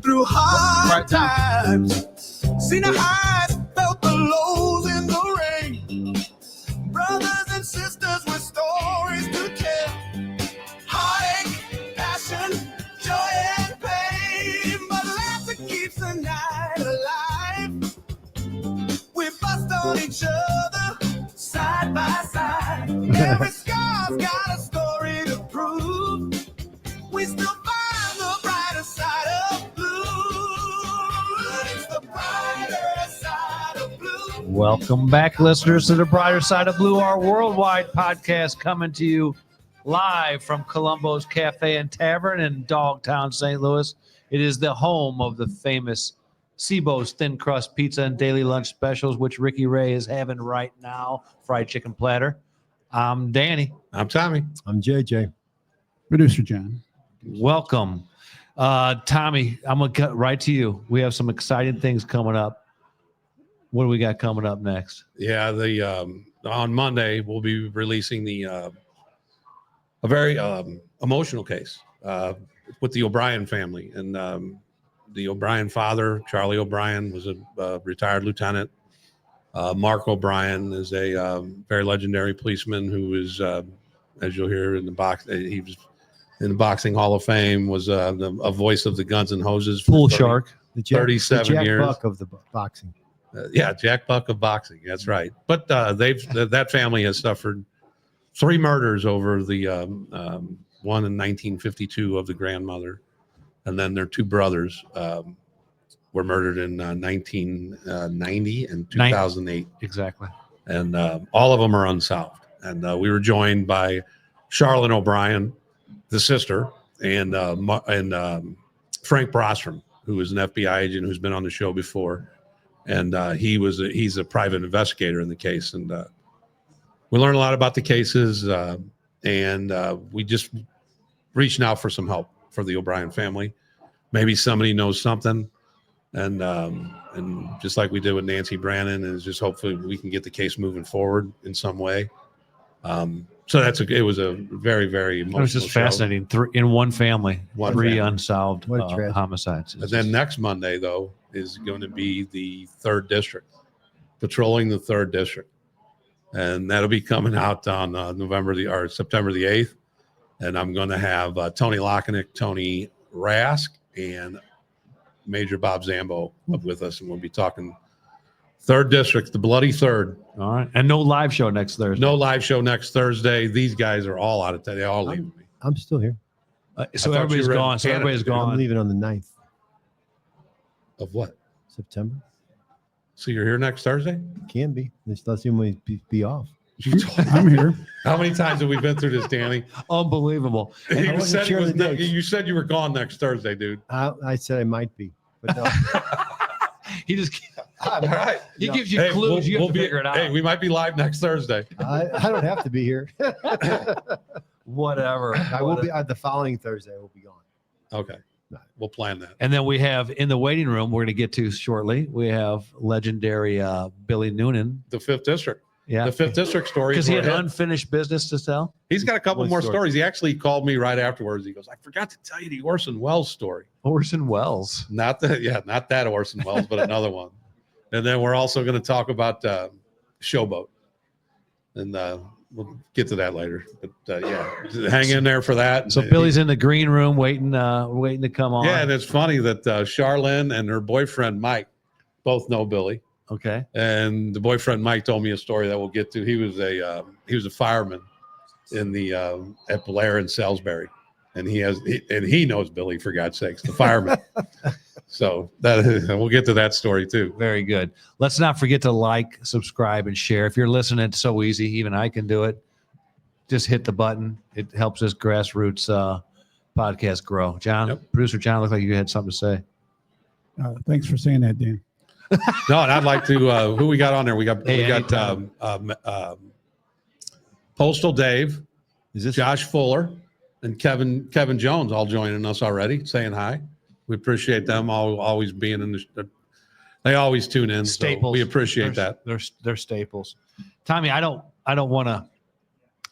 Through hard times, seen the highs, felt the lows in the rain. Brothers and sisters with stories to tell. Heartache, passion, joy and pain. But laughter keeps the night alive. We bust on each other, side by side. Every scar's got a story to prove. We still find the brighter side of Welcome back, listeners, to the Brighter Side of Blue, our worldwide podcast coming to you live from Columbus Café and Tavern in Dogtown, St. Louis. It is the home of the famous Seabo's Thin Crust Pizza and Daily Lunch Specials, which Ricky Ray is having right now, fried chicken platter. I'm Danny. I'm Tommy. I'm JJ. Producer John. Welcome. Tommy, I'm going to cut right to you. We have some exciting things coming up. What do we got coming up next? Yeah, on Monday we'll be releasing a very emotional case with the O'Brien family, and the O'Brien father, Charlie O'Brien, was a retired lieutenant. Mark O'Brien is a very legendary policeman who is, as you'll hear in the box, he was in the Boxing Hall of Fame, was a voice of the Guns and Hoses for Pool Shark, The Jack, 37 the Jack years. Buck of the boxing. Yeah, Jack Buck of boxing. That's right. But that family has suffered 3 murders over the one in 1952 of the grandmother, and then their 2 brothers were murdered in 1990 and 2008. Exactly. And all of them are unsolved. And we were joined by Charlotte O'Brien, the sister, and Frank Brostrom, who is an FBI agent who's been on the show before. And he's a private investigator in the case, and we learned a lot about the cases, and we just reaching out for some help for the O'Brien family. Maybe somebody knows something, and just like we did with Nancy Brannon, is just hopefully we can get the case moving forward in some way. So it was a very, very emotional. It was just show. fascinating. In one family, One 3 family. unsolved homicides. And then next Monday, though, is going to be the 3rd District, patrolling the 3rd District. And that'll be coming out on September the 8th. And I'm going to have Tony Lockenick, Tony Rask, and Major Bob Zambo up with us. And we'll be talking 3rd District, the bloody 3rd. All right. And no live show next Thursday. No live show next Thursday. These guys are all out of town. They all leaving me. I'm still here. So I thought everybody's you were in gone. So Canada. everybody's I'm gone. leaving on the 9th Of what? September. So you're here next Thursday? Can be. Let's see when we be off. I'm here. How many times have we been through this, Danny? Unbelievable. And You wasn't said, sure of the dates. you said you were gone next Thursday, dude. I said I might be, but no. he just All right. he No. gives you clues. You have to figure it out. Hey, we might be live next Thursday. I don't have to be here. Whatever. I will be the following Thursday. I will be gone. Okay. We'll plan that. And then we have in the waiting room, we're going to get to shortly, we have legendary Billy Noonan. The 5th District. Yeah. The 5th District story. Because he had unfinished business to tell. He's got a couple What more story? stories. He actually called me right afterwards. He goes, I forgot to tell you the Orson Welles story. Orson Welles. Not that Orson Welles, but another one. And then we're also going to talk about Showboat. And we'll get to that later. But hang in there for that. So Billy's in the green room waiting to come on. Yeah, and it's funny that Charlene and her boyfriend Mike both know Billy. Okay. And the boyfriend Mike told me a story that we'll get to. He was a fireman in the at Blair in Salisbury, and he knows Billy, for God's sakes, the fireman. So we'll get to that story too. Very good. Let's not forget to like, subscribe, and share. If you're listening, it's so easy. Even I can do it. Just hit the button. It helps this grassroots podcast grow. John, Yep. Producer John, looked like you had something to say. Thanks for saying that, Dan. No, and I'd like to. Who we got on there? We got Hey, Postal Dave, Is this Josh Fuller, and Kevin Jones all joining us already, saying hi. We appreciate them always being in the. They always tune in. Staples. So we appreciate that. They're staples. Tommy, I don't want to.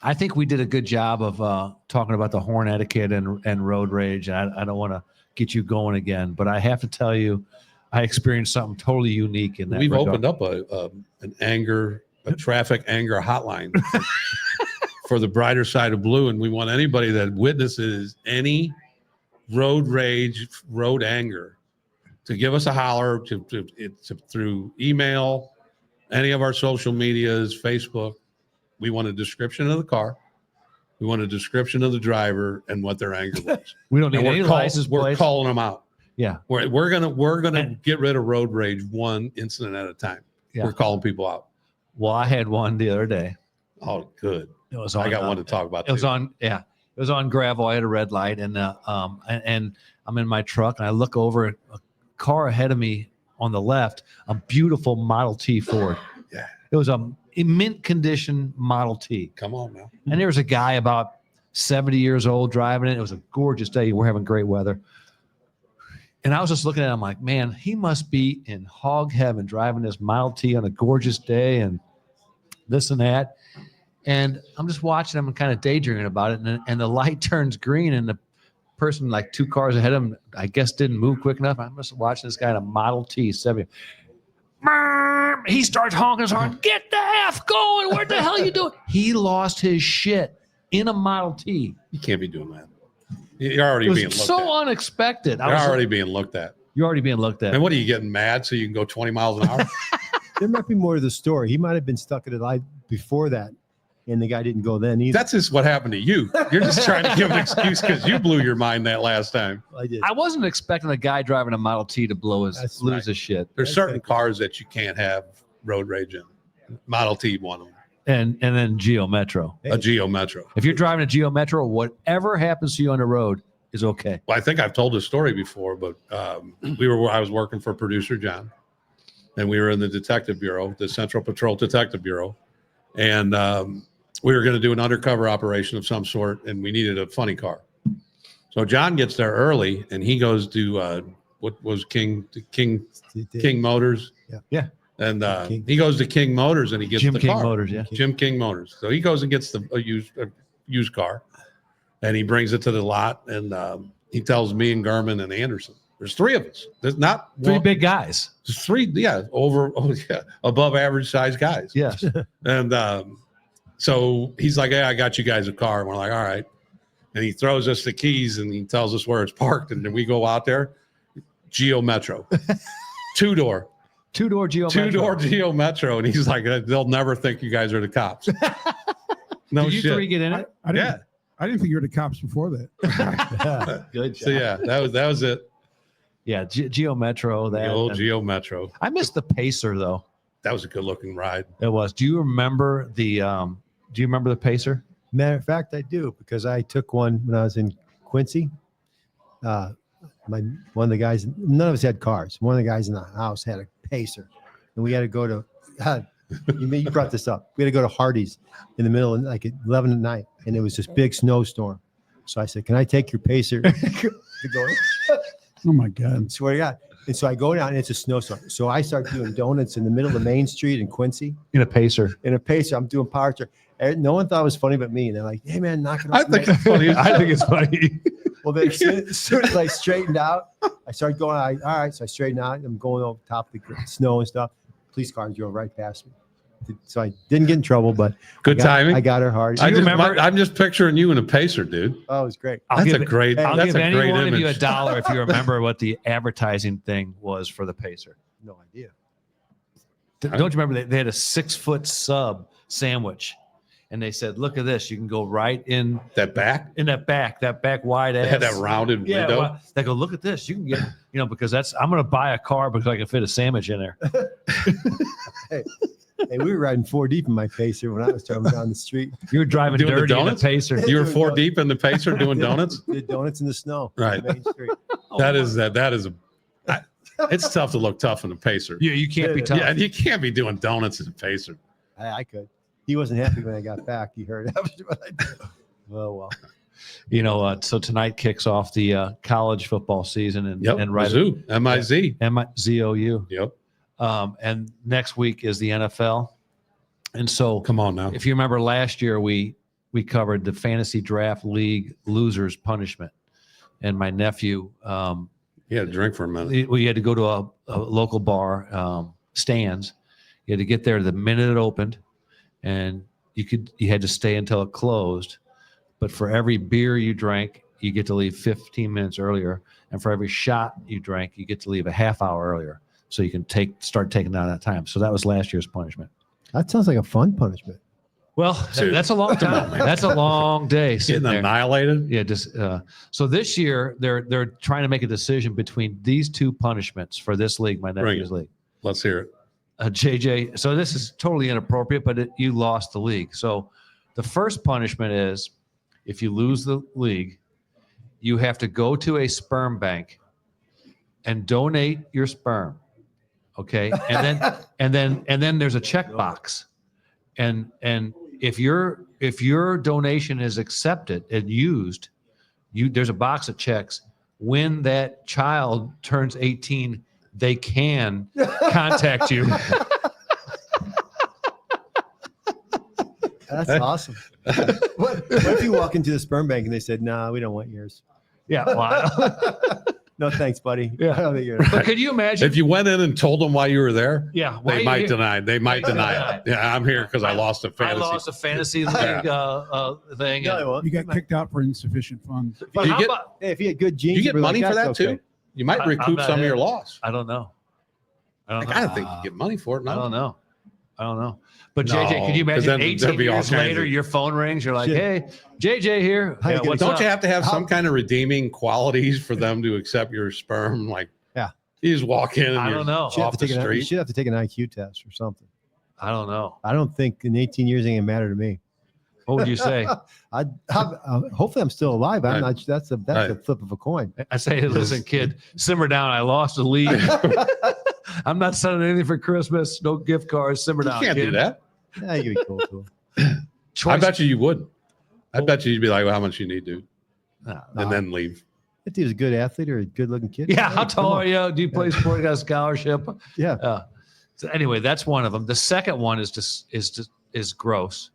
I think we did a good job of talking about the horn etiquette and road rage. I don't want to get you going again, but I have to tell you, I experienced something totally unique in that. We've regard. opened up a traffic anger hotline for the brighter side of blue, and we want anybody that witnesses any road rage, road anger, to give us a holler through email, any of our social medias, Facebook. We want a description of the car. We want a description of the driver and what their anger was. We don't need And any license we're plates. calling them out. Yeah. We're gonna get rid of road rage one incident at a time. Yeah. We're calling people out. Well, I had one the other day. Oh, good. It was I on, got one to talk about. It was too. on, yeah. It was on gravel. I had a red light, and I'm in my truck, and I look over at a car ahead of me on the left, a beautiful Model T Ford. Yeah. It was a mint condition Model T, Come on now. and there was a guy about 70 years old driving it. It was a gorgeous day. We're having great weather, and I was just looking at him like, man, he must be in hog heaven driving this Model T on a gorgeous day, and this and that. And I'm just watching him and kind of daydreaming about it. And the light turns green, and the person like 2 cars ahead of him, I guess, didn't move quick enough. I'm just watching this guy in a Model T 70. He starts honking his horn. Get the F going. What the hell are you doing? He lost his shit in a Model T. You can't be doing that. You're already It being was looked so at. unexpected. You're already being looked at. You're already being looked at. And what are you getting mad so you can go 20 miles an hour? there might be more to the story. He might have been stuck at a light before that, and the guy didn't go then either. That's just what happened to you. You're just trying to give an excuse because you blew your mind that last time. I did. I wasn't expecting a guy driving a Model T to lose right. his shit. There's That's certain right. cars that you can't have road rage in. Model T, one of them. And then Geo Metro. A Geo Metro. If you're driving a Geo Metro, whatever happens to you on the road is okay. Well, I think I've told this story before, but I was working for producer John, and we were in the detective bureau, the Central Patrol Detective Bureau, and we were going to do an undercover operation of some sort, and we needed a funny car. So John gets there early, and he goes to what was King Motors. Yeah. And King. he goes to King Motors, and he gets Jim the King car. Motors, yeah. Jim King Motors. So he goes and gets a used car, and he brings it to the lot, and he tells me and Garmin and Anderson. There's 3 of us. There's not 3 one, big guys. there's 3, above average size guys. Yes. And so he's like, "Hey, I got you guys a car." And we're like, "All right." And he throws us the keys, and he tells us where it's parked, and then we go out there. Geo Metro, 2-door. 2-door Geo Metro. 2-door Geo Metro, and he's like, "They'll never think you guys are the cops." No Did you shit. 3 get in it? I didn't think you were the cops before that. Good So yeah, that was it. Yeah, Geo Metro. The That. old Geo Metro. I missed the Pacer though. That was a good looking ride. It was. Do you remember the Pacer? Matter of fact, I do, because I took one when I was in Quincy. One of the guys, none of us had cars. One of the guys in the house had a Pacer, and we had to go to. You brought this up. We had to go to Hardee's in the middle of like at 11 at night, and it was this big snowstorm. So I said, "Can I take your Pacer to go?" Oh my God. Swear to God. And so I go down, and it's a snowstorm. So I start doing donuts in the middle of Main Street in Quincy. In a Pacer. In a Pacer, I'm doing power trip. No one thought it was funny but me. And they're like, "Hey, man, knock it off." I think it's funny. I think it's funny. Well, then as soon as I straightened out, I started going, all right. So I straightened out. I'm going over top of the snow and stuff. Police car drove right past me. So I didn't get in trouble, but Good timing. I got her hard. I'm just picturing you in a Pacer, dude. Oh, it was great. I'll That's give a great. I'll That's give a any great one of you image. $1 if you remember what the advertising thing was for the Pacer. No idea. Don't you remember they had a 6-foot sub sandwich, and they said, "Look at this. You can go right in That back. that back wide ass." They had that rounded Yeah, window. well, they go, "Look at this. You can get, because I'm going to buy a car because I can fit a sandwich in there." Hey, we were riding 4 deep in my Pacer when I was driving down the street. You were driving Doing the dirty in a donuts? Pacer. You were 4 deep in the Pacer doing donuts. Did donuts in the snow. Right. On Main Street. That is a. It's tough to look tough in a pacer. Yeah, you can't be tough. Yeah, you can't be doing donuts as a pacer. I could. He wasn't happy when I got back. He heard after what I did. Oh well. You know, so tonight kicks off the college football season, and Yep. and right Mizzou, M-I-Z. MZOU. Yep. And next week is the NFL, and so Come on now. if you remember last year, we covered the fantasy draft league losers punishment, and my nephew. He had a drink for a minute. We had to go to a local bar, Stands. You had to get there the minute it opened, and you had to stay until it closed. But for every beer you drank, you get to leave 15 minutes earlier, and for every shot you drank, you get to leave a half hour earlier, so you can start taking down that time. So that was last year's punishment. That sounds like a fun punishment. Well, Dude. that's a long time. That's a long day sitting Getting there. annihilated. Yeah, so this year they're trying to make a decision between these two punishments for this league, my nephew's league. Let's hear it. JJ, so this is totally inappropriate, but you lost the league. So the first punishment is if you lose the league, you have to go to a sperm bank and donate your sperm. Okay, and then there's a checkbox, and if your donation is accepted and used, there's a box that checks when that child turns 18, they can contact you. That's awesome. What if you walk into the sperm bank and they said, "Nah, we don't want yours." Yeah, well, No, thanks, buddy. Yeah. I don't think you're. but could you imagine? If you went in and told them why you were there, Yeah, why they are might you here? deny. They might deny it. Yeah, I'm here because I lost a I fantasy. lost a fantasy league thing. No, and- I won't. You got kicked out for insufficient funds. but You how get- about- Hey, if you had good genes, You get you'd be like, money for "That's that okay." too. You might I'm recoup not some of in. your loss. I don't know. I gotta think you get money for it. I No, don't know. I don't know. But No, JJ, could you 'cause imagine then 18 there'd be all years kinds later, of- your phone rings, you're like, Shit. hey, JJ here. How you Yeah, gonna- what's don't up? you have to have How- some kind of redeeming qualities for them to accept your sperm? Like, Yeah. you just walk in and I you're don't know. You should have off to the take you street. should have to take an IQ test or something. I don't know. I don't think in 18 years it ain't matter to me. What would you say? Hopefully I'm still alive. I'm Right. not. That's a Right. flip of a coin. I say, listen, kid, simmer down. I lost the league. I'm not sending anything for Christmas. No gift cards. Simmer You down. can't kid. do that. Yeah, you'd be cool too. I Choice. bet you would. I bet you'd be like, well, how much you need, dude? No. And then leave. If he was a good athlete or a good looking kid. Yeah, hey, how come tall on. are you? Do you play sport? You got a scholarship? Yeah. So anyway, that's one of them. The second one is gross.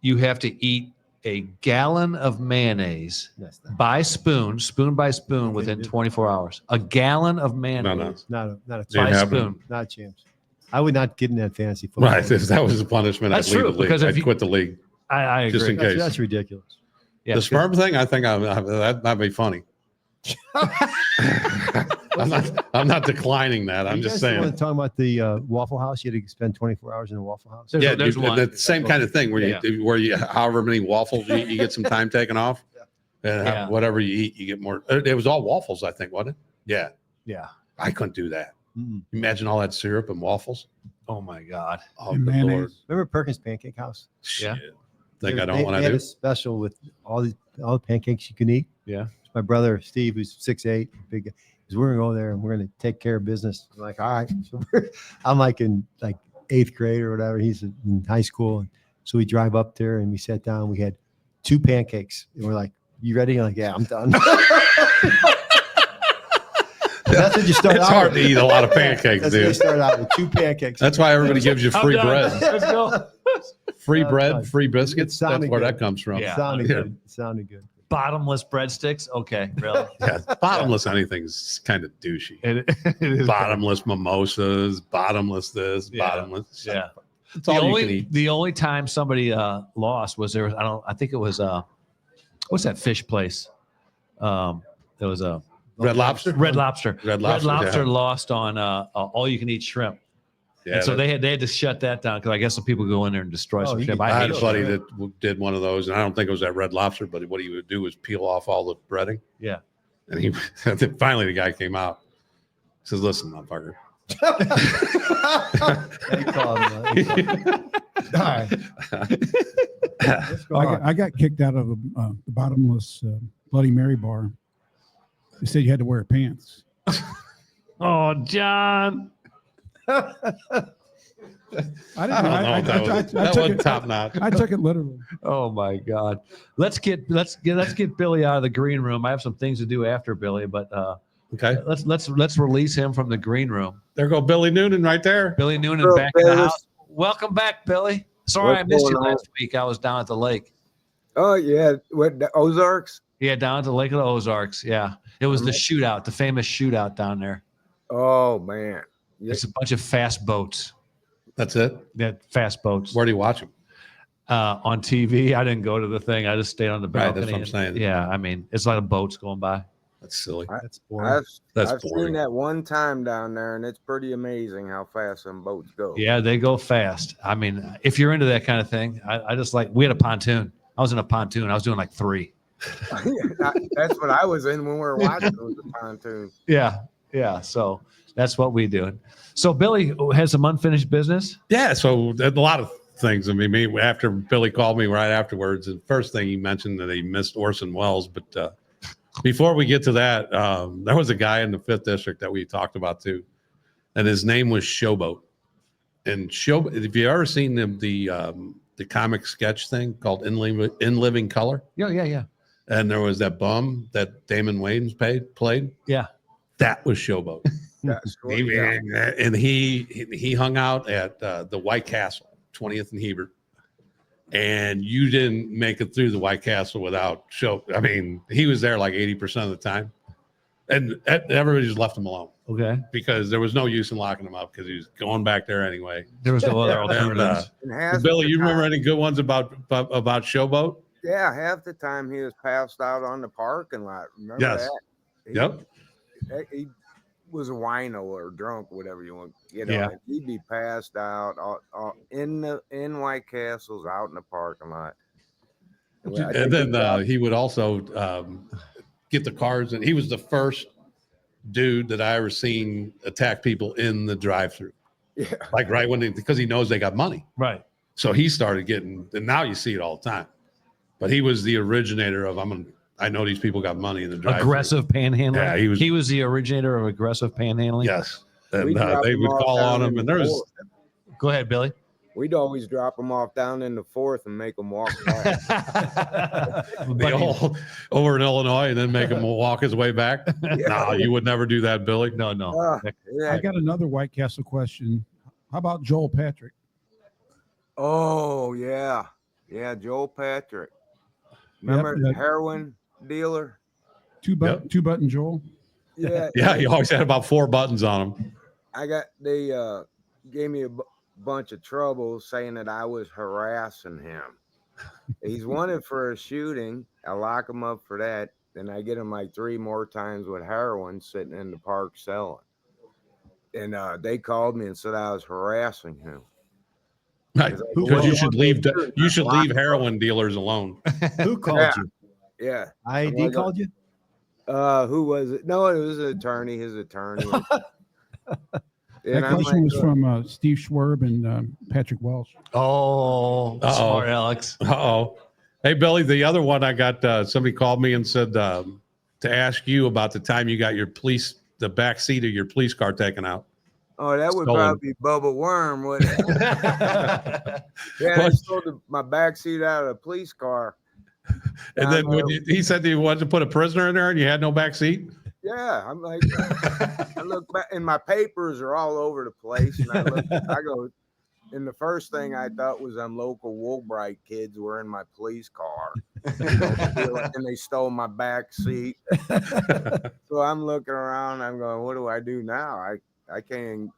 You have to eat a gallon of mayonnaise That's not, by spoon by spoon, within 24 hours. A gallon of mayonnaise not a Ain't by happening. spoon. not a chance. I would not get in that fantasy football. Right. If that was the punishment, That's I'd leave true, the league. because if I'd you- quit the league. I agragree. Just in case. That's ridiculous. Yeah, The sperm thing, I think that might be funny. I'm not declining that. I'm You just guys want saying. to talk about the Waffle House? You had to spend 24 hours in a Waffle House. There's- Yeah, there's you- one. the same kind of thing where you however many waffles you eat, you get some time taken off, and Yeah. whatever you eat, you get more. It was all waffles, I think, wasn't it? Yeah, Yeah. I couldn't do that. Mm-mm. Imagine all that syrup and waffles. Oh my God. Oh, And good mayonnaise. Lord. Remember Perkins Pancake House? Yeah. Shit. Think I They- don't want they to had do. a special with all the pancakes you can eat. Yeah. My brother Steve, who's 6'8", big guy, is we're gonna go there and we're gonna take care of business. I'm like, all right. So I'm like in like 8th grade or whatever. He's in high school, and so we drive up there and we sat down. We had 2 pancakes, and we're like, "You ready?" I'm like, "Yeah, I'm done." That's what you start It's out hard with. to eat a lot of pancakes, That's what you dude. start out with 2 pancakes. That's why everybody gives you I'm free done. bread, Let's go. free I'm bread, done. free biscuits. It That's sounded where good. that comes from. Yeah. It sounded Yeah. good. It sounded good. Bottomless breadsticks. Okay, really? Yeah, bottomless anything's kind of douchey. It is. Bottomless mimosas, bottomless this, Yeah. bottomless. Yeah. It's The all you can only eat. the only time somebody lost was there. I think it was what's that fish place? There was a Red Lobster. Red Lobster. Red Lobster, yeah. lost on all you can eat shrimp. Yeah, and so that- they had to shut that down because I guess some people go in there and destroy Oh, some you shrimp. could- I I had hate a buddy shrimp. that did one of those, and I don't think it was at Red Lobster, but what he would do was peel off all the breading. Yeah. And he finally the guy came out. He says, "Listen, motherfucker." They call him, all right. Let's go on. I got kicked out of the bottomless Bloody Mary bar. They said you had to wear pants. Oh, John. I didn't I know. don't know if that was top notch. I took it literally. Oh my God. Let's get Billy out of the green room. I have some things to do after Billy, but Okay. let's release him from the green room. There go Billy Noonan right there. Billy Noonan Hello, back in the fellas. house. Welcome back, Billy. Sorry What's I missed you going on? last week. I was down at the lake. Oh yeah, what the Ozarks? Yeah, down at the Lake of the Ozarks. Yeah. It was the shootout, the famous shootout down there. Oh man, yeah. It's a bunch of fast boats. That's it. Yeah, fast boats. Where do you watch him? On TV. I didn't go to the thing. I just stayed on the Right, balcony. that's what I'm saying. Yeah, I mean, it's like boats going by. That's silly. That's boring. I've boring. seen that one time down there, and it's pretty amazing how fast some boats go. Yeah, they go fast. I mean, if you're into that kind of thing, I just like, we had a pontoon. I was in a pontoon. I was doing like 3. That's what I was in when we were watching. It was a pontoon. Yeah. Yeah. So that's what we do. So Billy has some unfinished business. Yeah, so a lot of things. I mean, after Billy called me right afterwards, and first thing he mentioned that he missed Orson Welles. But before we get to that, there was a guy in the 5th District that we talked about too, and his name was Showboat. And Showboat, have you ever seen the comic sketch thing called In Living Color? Yeah. And there was that bum that Damon Wayans played. Yeah. That was Showboat. That's cool. Yeah. And he hung out at the White Castle, 20th and Hebert, and you didn't make it through the White Castle without show. I mean, he was there like 80% of the time, and everybody just left him alone Okay. because there was no use in locking him up because he was going back there anyway. There was no other And, alternatives. And half Billy, the you remember time- any good ones about Showboat? Yeah, half the time he was passed out on the parking lot. Remember Yes. that? Yep. He was a wino or drunk, whatever you want. You know, Yeah. and he'd be passed out in White Castles, out in the parking lot. Well, I And think then he would also get the cars, and he was the first dude that I ever seen attack people in the drive-through. yeah, Like right when because he knows they got money. Right. So he started getting, and now you see it all the time. But he was the originator of I know these people got money in the drive. Aggressive panhandling. Yeah, he was the originator of aggressive panhandling. Yes. And We dropped they them would off call down on in him, the and there's forest. Go ahead, Billy. We'd always drop them off down in the 4th and make them walk back. the old over in Illinois, and then make him walk his way back. No, you would never do that, Billy. No. Yeah. I got another White Castle question. How about Joel Patrick? Oh yeah, Joel Patrick. Remember Yep. heroin dealer? Two button Joel. Yeah, Yeah, he always had about 4 buttons on him. they gave me a bunch of trouble saying that I was harassing him. He's wanted for a shooting. I lock him up for that. Then I get him like 3 more times with heroin sitting in the park selling. And they called me and said I was harassing him. Right. Who Because you was- should leave heroin dealers alone. Who called Yeah. you? Yeah. ID called you? Who was it? No, it was an attorney. His attorney. That question was from Steve Schwerb and Patrick Welsh. Oh, Uh-oh. smart Alex. Uh-oh. Hey, Billy, the other one I got, somebody called me and said to ask you about the time you got the back seat of your police car taken out. Oh, that would Stolen. probably be Bubba Worm, wouldn't it? Yeah, they What? stole my back seat out of the police car. And then he said that he wanted to put a prisoner in there and you had no back seat. Yeah, I'm like, I look back and my papers are all over the place. And I go, and the first thing I thought was them local Woolbright kids were in my police car. And they stole my back seat. So I'm looking around, I'm going, what do I do now? I can't,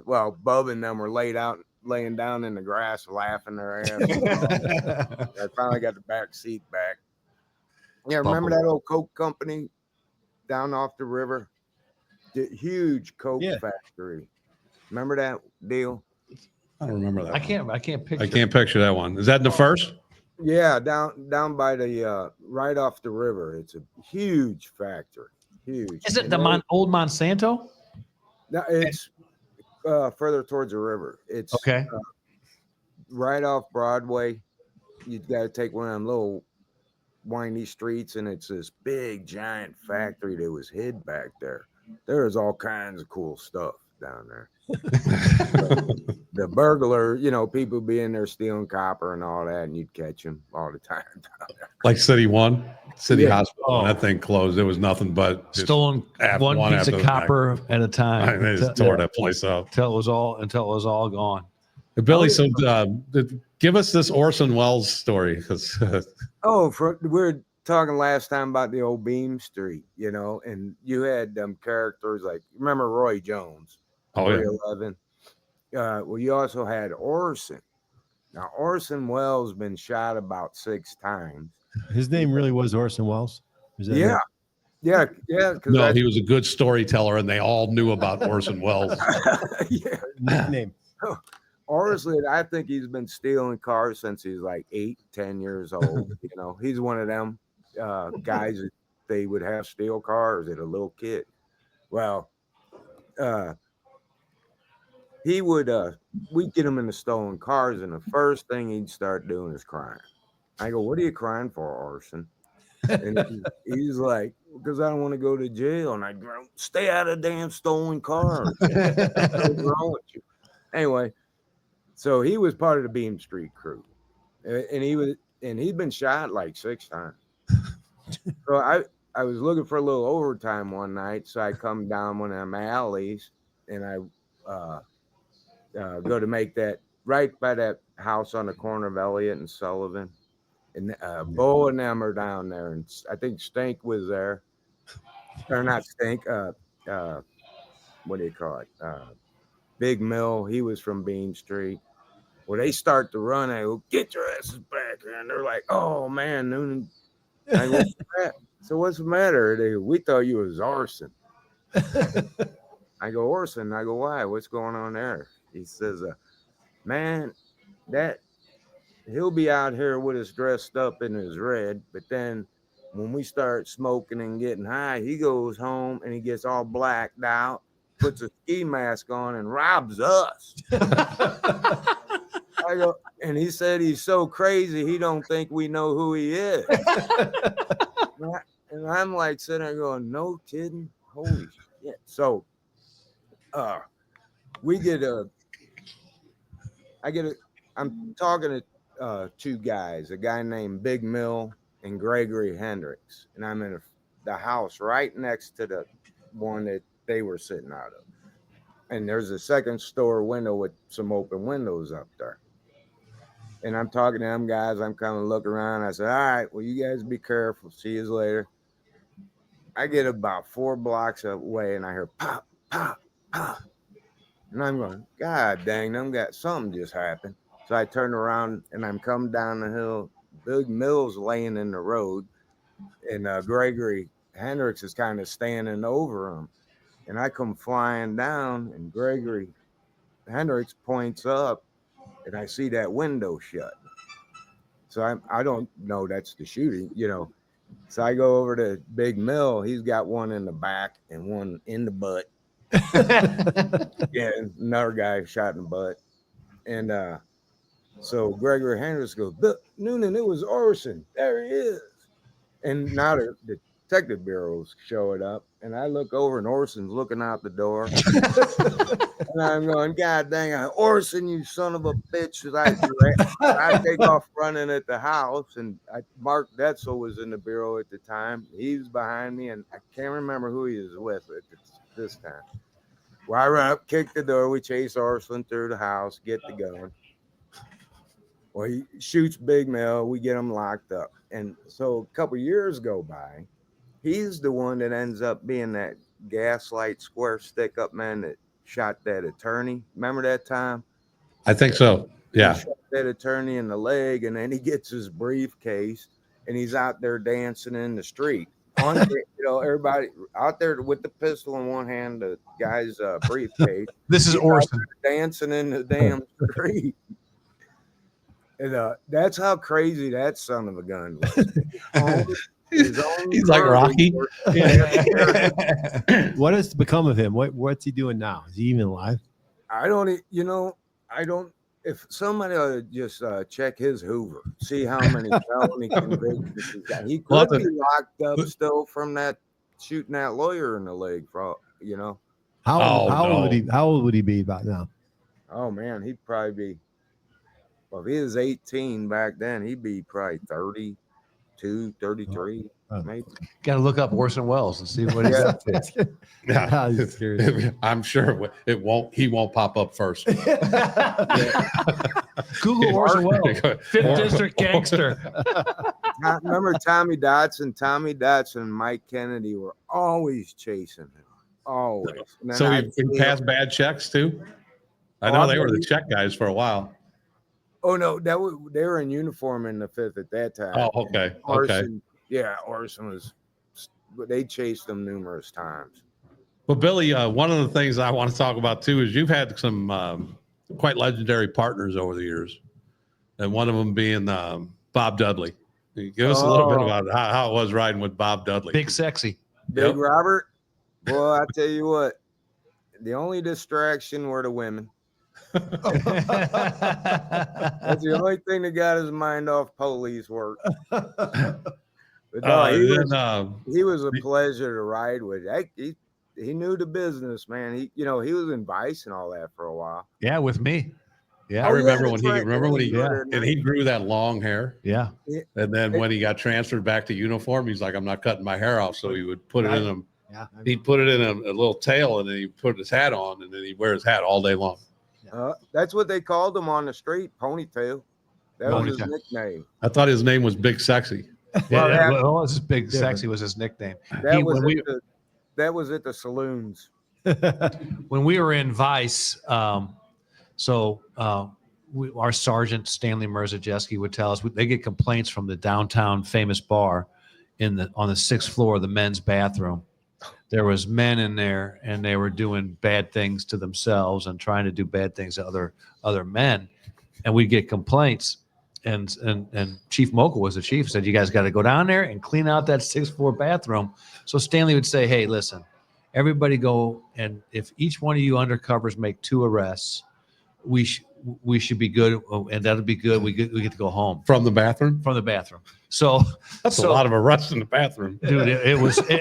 well, Bub and them were laying down in the grass laughing their ass off. I finally got the back seat back. Yeah, remember that old Coke company down off the river? The huge Coke factory. Remember that deal? I don't remember that. I can't picture. I can't picture that one. Is that in the first? Yeah, down by the right off the river. It's a huge factory. Huge. Is it And the old Monsanto? No, it's further towards the river. It's Okay. Right off Broadway. You got to take one of them little windy streets, and it's this big giant factory that was hid back there. There's all kinds of cool stuff down there. The burglar, people be in there stealing copper and all that, and you'd catch them all the time down there. Like City Yeah. Hospital. When that thing closed, it was nothing but just Stolen one piece after of the copper at a next. time. They just tore that place up. Until it was all gone. Billy, so give us this Orson Welles story, because We're talking last time about the old Beam Street, and you had characters like, remember Roy Jones? Oh, yeah. 311. Well, you also had Orson. Now, Orson Welles been shot about 6 times. His name really was Orson Welles? Is that Yeah. it? Yeah. No, he was a good storyteller, and they all knew about Orson Welles. Yeah. Nickname. Orson, I think he's been stealing cars since he's like 8, 10 years old. He's one of them guys that they would have steal cars at a little kid. Well, he would we'd get him in the stolen cars, and the first thing he'd start doing is crying. I go, "What are you crying for, Orson?" And he's like, "Because I don't want to go to jail." And I go, "Stay out of damn stolen cars." What's wrong with you? Anyway, so he was part of the Beam Street crew, and he'd been shot like 6 times. So I was looking for a little overtime one night, so I come down one of them alleys, and I go to make that right by that house on the corner of Elliott and Sullivan. And Bo and them are down there. And I think Stink was there. Or not Stink. What do you call it? Big Mill. He was from Bean Street. Well, they start to run. I go, "Get your asses back here." And they're like, "Oh, man, Noonan." I go, "So what's the matter?" They go, "We thought you was Orson." I go, "Orson?" I go, "Why? What's going on there?" He says, "Man, that he'll be out here with us dressed up in his red, but then when we start smoking and getting high, he goes home and he gets all blacked out, puts a ski mask on, and robs us." I go, and he said he's so crazy he don't think we know who he is. And I'm like sitting there going, "No kidding, holy shit!" So, I'm talking to 2 guys, a guy named Big Mill and Gregory Hendricks, and I'm in the house right next to the one that they were sitting out of. And there's a second store window with some open windows up there. And I'm talking to them guys. I'm kind of looking around. I said, "All right, well, you guys be careful. See you later." I get about 4 blocks away, and I hear pop, pop, pop. And I'm going, "God dang, them got something just happened." So I turned around, and I'm coming down the hill. Big Mill's laying in the road, and Gregory Hendricks is kind of standing over him. And I come flying down, and Gregory Hendricks points up, and I see that window shut. So I don't know that's the shooting, So I go over to Big Mill. He's got one in the back and one in the butt. Yeah, another guy shot in the butt. And so Gregory Hendricks goes, "Noonan, it was Orson. There he is." And now the detective bureau's showing up, and I look over, and Orson's looking out the door. And I'm going, "God dang it, Orson, you son of a bitch." I take off running at the house, and Mark Detzel was in the bureau at the time. He was behind me, and I can't remember who he was with at this time. Well, I run up, kick the door. We chase Orson through the house, get the gun. Well, he shoots Big Mill. We get him locked up. And so a couple years go by. He's the one that ends up being that gaslight square stick up man that shot that attorney. Remember that time? I think so. Yeah. He shot that attorney in the leg, and then he gets his briefcase, and he's out there dancing in the street. Everybody out there with the pistol in one hand, the guy's briefcase. This is Orson dancing in the damn street. And that's how crazy that son of a gun was. He's like Rocky. What has become of him? What's he doing now? Is he even alive? I don't. If somebody just check his Hoover, see how many felony convictions he's got. He could be locked up still from that shooting that lawyer in the leg for you know. How Oh, how old would he be about now? Oh man, he'd probably be. Well, if he was 18 back then, he'd be probably 32, 33, Oh. maybe. Got to look up Orson Welles and see what he's Yeah. up to. Yeah. I was curious. I'm sure it won't. He won't pop up first. Google Orson Welles, Fifth District gangster. Remember Tommy Dotson? Tommy Dotson and Mike Kennedy were always chasing him. Always. And then So I'd he see passed him. bad checks too. I Oh, know I they were the believe- check guys for a while. Oh no, they were in uniform in the 5th at that time. Oh, okay, okay. Orson, yeah, Orson was. But they chased him numerous times. Well, Billy, one of the things I want to talk about too is you've had some quite legendary partners over the years, and one of them being Bob Dudley. Give us a little bit about how it was riding with Bob Dudley. Big sexy. Big Yep. Robert. Boy, I tell you what, the only distraction were the women. That's the only thing that got his mind off police work. But no, he was a pleasure to ride with. He knew the business, man. He was in Vice and all that for a while. Yeah, with me. Yeah. I remember when that's he right. and he grew that long hair. Yeah. And then when he got transferred back to uniform, he's like, I'm not cutting my hair off. So he would put it in him. Yeah, He'd put it in a little tail, and then he put his hat on, and then he'd wear his hat all day long. That's what they called him on the street, ponytail. That was his Ponytail. nickname. I thought his name was Big Sexy. Yeah, well, this is Big Sexy was his nickname. That was at the saloons. When we were in Vice, our sergeant Stanley Merzajeski would tell us they get complaints from the downtown famous bar on the 6th floor of the men's bathroom. There was men in there, and they were doing bad things to themselves and trying to do bad things to other men, and we'd get complaints. And Chief Mokel was the chief, said, you guys got to go down there and clean out that 6th floor bathroom. So Stanley would say, hey, listen, everybody go, and if each one of you undercovers make 2 arrests, we should be good, and that'll be good. We get to go home From the bathroom? from the bathroom. So That's a lot of arrests in the bathroom. dude,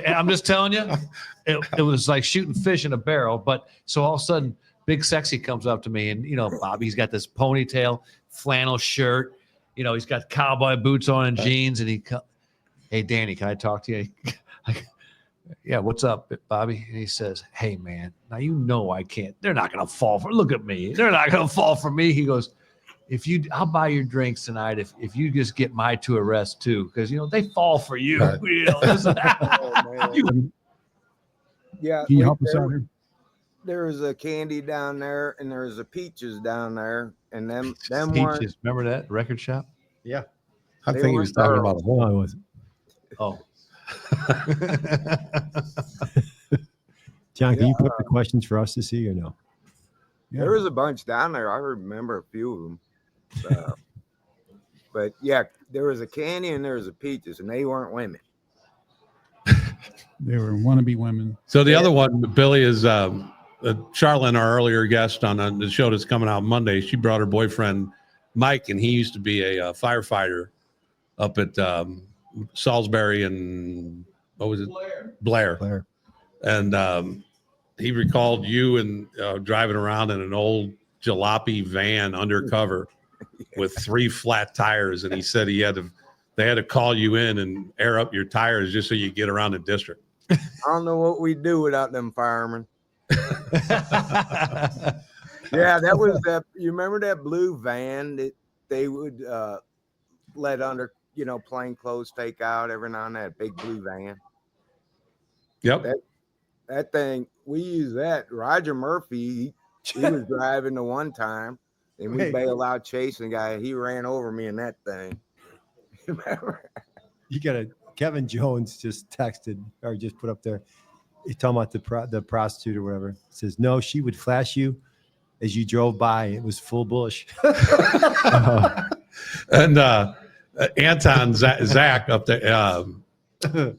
I'm just telling you, it was like shooting fish in a barrel. But so all of a sudden, Big Sexy comes up to me, and Bobby's got this ponytail, flannel shirt, he's got cowboy boots on and jeans, and hey Danny, can I talk to you? Yeah, what's up, Bobby? And he says, hey man, now I can't. They're not gonna fall for. Look at me. They're not gonna fall for me. He goes, I'll buy your drinks tonight if you just get my 2 arrests too, because they fall for you. Oh, man. Yeah. Can you help us out here? There's a candy down there, and there's a peaches down there, and them Peaches, remember that record shop? Yeah. I They think he were was talking girls. about a No, I wasn't. Oh, John, can you put the questions for us to see or no? There was a bunch down there. I remember a few of them. But yeah, there was a candy and there was a peaches, and they weren't women. They were wannabe women. So the other one, Billy, is Charlene, our earlier guest on the show that's coming out Monday. She brought her boyfriend, Mike, and he used to be a firefighter up at Salisbury and what was it? Blair. And he recalled you and driving around in an old jalopy van undercover with 3 flat tires, and he said they had to call you in and air up your tires just so you get around the district. I don't know what we'd do without them firemen. Yeah, that was that. You remember that blue van that they would let under, plain clothes take out every now and then, that big blue van? Yep. That thing, we used that. Roger Murphy, he was driving the one time, and we bailed out chasing the guy. He ran over me in that thing. Remember? You got Kevin Jones just texted or just put up there. He's talking about the prostitute or whatever. It says, no, she would flash you as you drove by. It was full bush. And Anton Zach up there,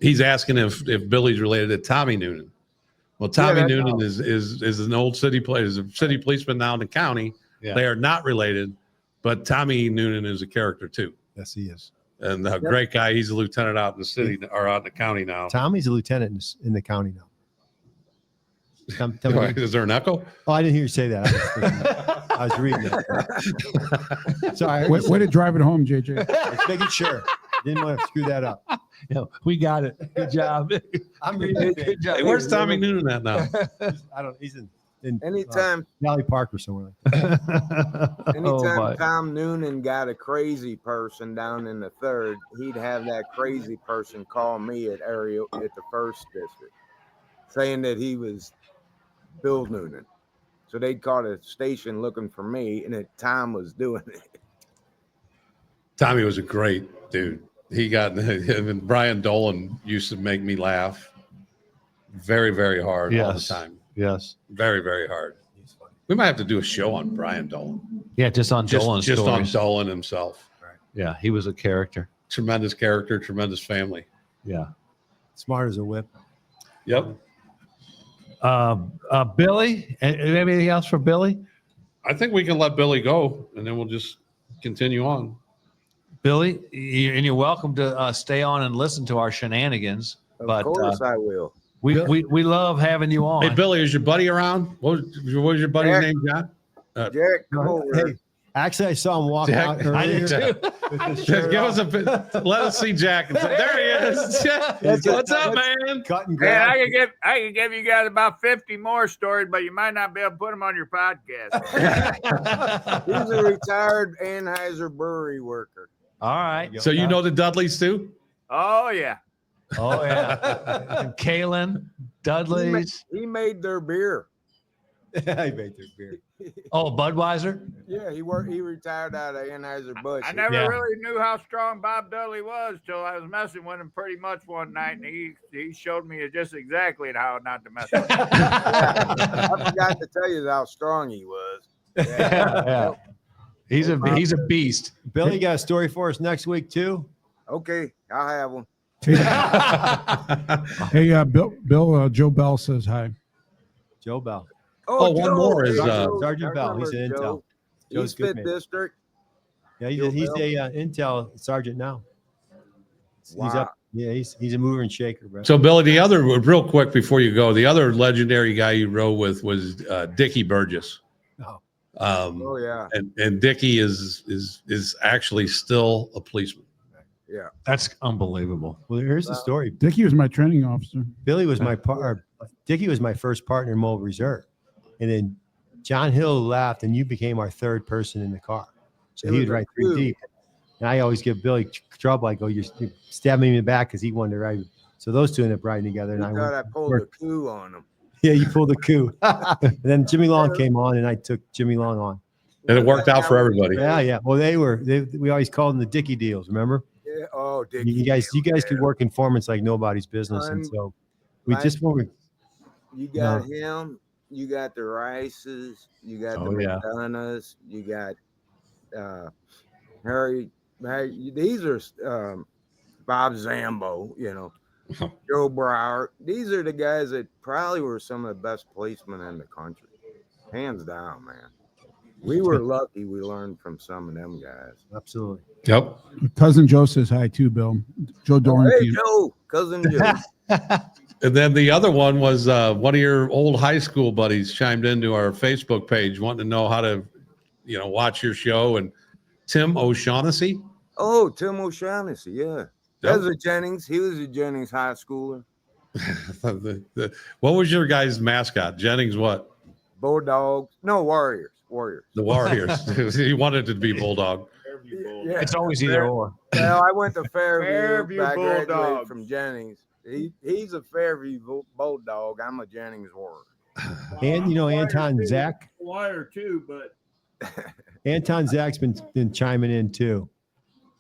he's asking if Billy's related to Tommy Noonan. Well, Tommy Noonan is an old city policeman now in the county. Yeah. They are not related, but Tommy Noonan is a character too. Yes, he is. And a great guy. He's a lieutenant out in the city or out in the county now. Tommy's a lieutenant in the county now. Tell me. Is there an echo? Oh, I didn't hear you say that. I was reading it. Sorry. Way to drive it home, JJ. Just making sure. Didn't want to screw that up. We got it. Good job. I'm reading it. Good job. Hey, where's Tommy Noonan at now? I don't. He's in Anytime, Valley Park or somewhere. Like anytime Tom Noonan got a crazy person down in the third, he'd have that crazy person call me at the first district, saying that he was Bill Noonan. So they'd call the station looking for me, and that Tom was doing it. Tommy was a great dude. He got him and Brian Dolan used to make me laugh very, very hard all the time. Yes. Very, very hard. We might have to do a show on Brian Dolan. Yeah, just on Dolan's Just on stories. Dolan himself. Yeah, he was a character. Tremendous character, tremendous family. Yeah. Smart as a whip. Yep. Billy, anything else for Billy? I think we can let Billy go, and then we'll just continue on. Billy, and you're welcome to stay on and listen to our shenanigans. Of course I will. We love having you on. Hey, Billy, is your buddy around? What was your buddy's Jack. name, John? Jack, come over. Hey, actually, I saw him walk Jack, out I did earlier. too. with his Just shirt give off. us a bit. Let us see Jack. And say, there he is. What's up, man? Cut and Hey, grab. I could give you guys about 50 more stories, but you might not be able to put them on your podcast. He's a retired Anheuser Brewery worker. All right. So you know the Dudleys too? Oh yeah. Oh yeah. And Kalen, Dudley's. He made their beer. I made their beer. Oh, Budweiser. Yeah, he retired out of Anheuser-Busch. I never Yeah. really knew how strong Bob Dudley was till I was messing with him pretty much one night, and he showed me just exactly how not to mess with him. I forgot to tell you how strong he was. Yeah. He's a beast. Billy, you got a story for us next week too? Okay, I'll have one. Hey, Bill, Joe Bell says hi. Joe Bell. Oh, one more is, Sergeant Bell. He's an intel. Joe's East good Fifth man. District. Yeah, he's Joe a intel sergeant now. He's Wow. up. Yeah, he's a mover and shaker, bro. So, Billy, the other, real quick before you go, the other legendary guy you rode with was Dickie Burgess. Oh. Oh yeah, And Dickie is actually still a policeman. yeah. That's unbelievable. Well, here's the story. Dickie was my training officer. Billy was my Dickie was my first partner in Mobile Reserve, and then John Hill left, and you became our third person in the car. So It he was would a ride three coup. deep, and I always give Billy trouble. I go, "You're stabbing me in the back," because he wanted to ride. So those two ended up riding together, He and I thought I went, pulled a coup on him. "Yeah, you pulled a coup." And then Jimmy Long came on, and I took Jimmy Long on. And it worked out for everybody. Yeah. Well, we always called them the Dickie deals. Remember? Yeah. Oh, Dickie. You guys yeah. could work informants like nobody's business, and so we Like- just wanted. You got him. You got the Rices. You got the Oh, yeah. McDonoughs. You got Harry. These are Bob Zambo. You know, Joe Brower. These are the guys that probably were some of the best policemen in the country, hands down, man. We were lucky. We learned from some of them guys. Absolutely. Yep. Cousin Joe says hi too, Bill. Joe Hey, Dorrington. Joe, cousin Joe. And then the other one was one of your old high school buddies chimed into our Facebook page wanting to know how to, watch your show. And Tim O'Shaughnessy. Oh, Tim O'Shaughnessy. Yeah. That was a Jennings. He was a Jennings high schooler. What was your guy's mascot? Jennings what? Bulldogs. No, Warriors. The Warriors. He wanted it to be Bulldog. Yeah. It's always either or. Well, I went to Fairview. Fairview I graduated Bulldogs. from Jennings. He's a Fairview Bulldog. I'm a Jennings Warrior. And Anton Zach. Wire too, but Anton Zach's been chiming in too.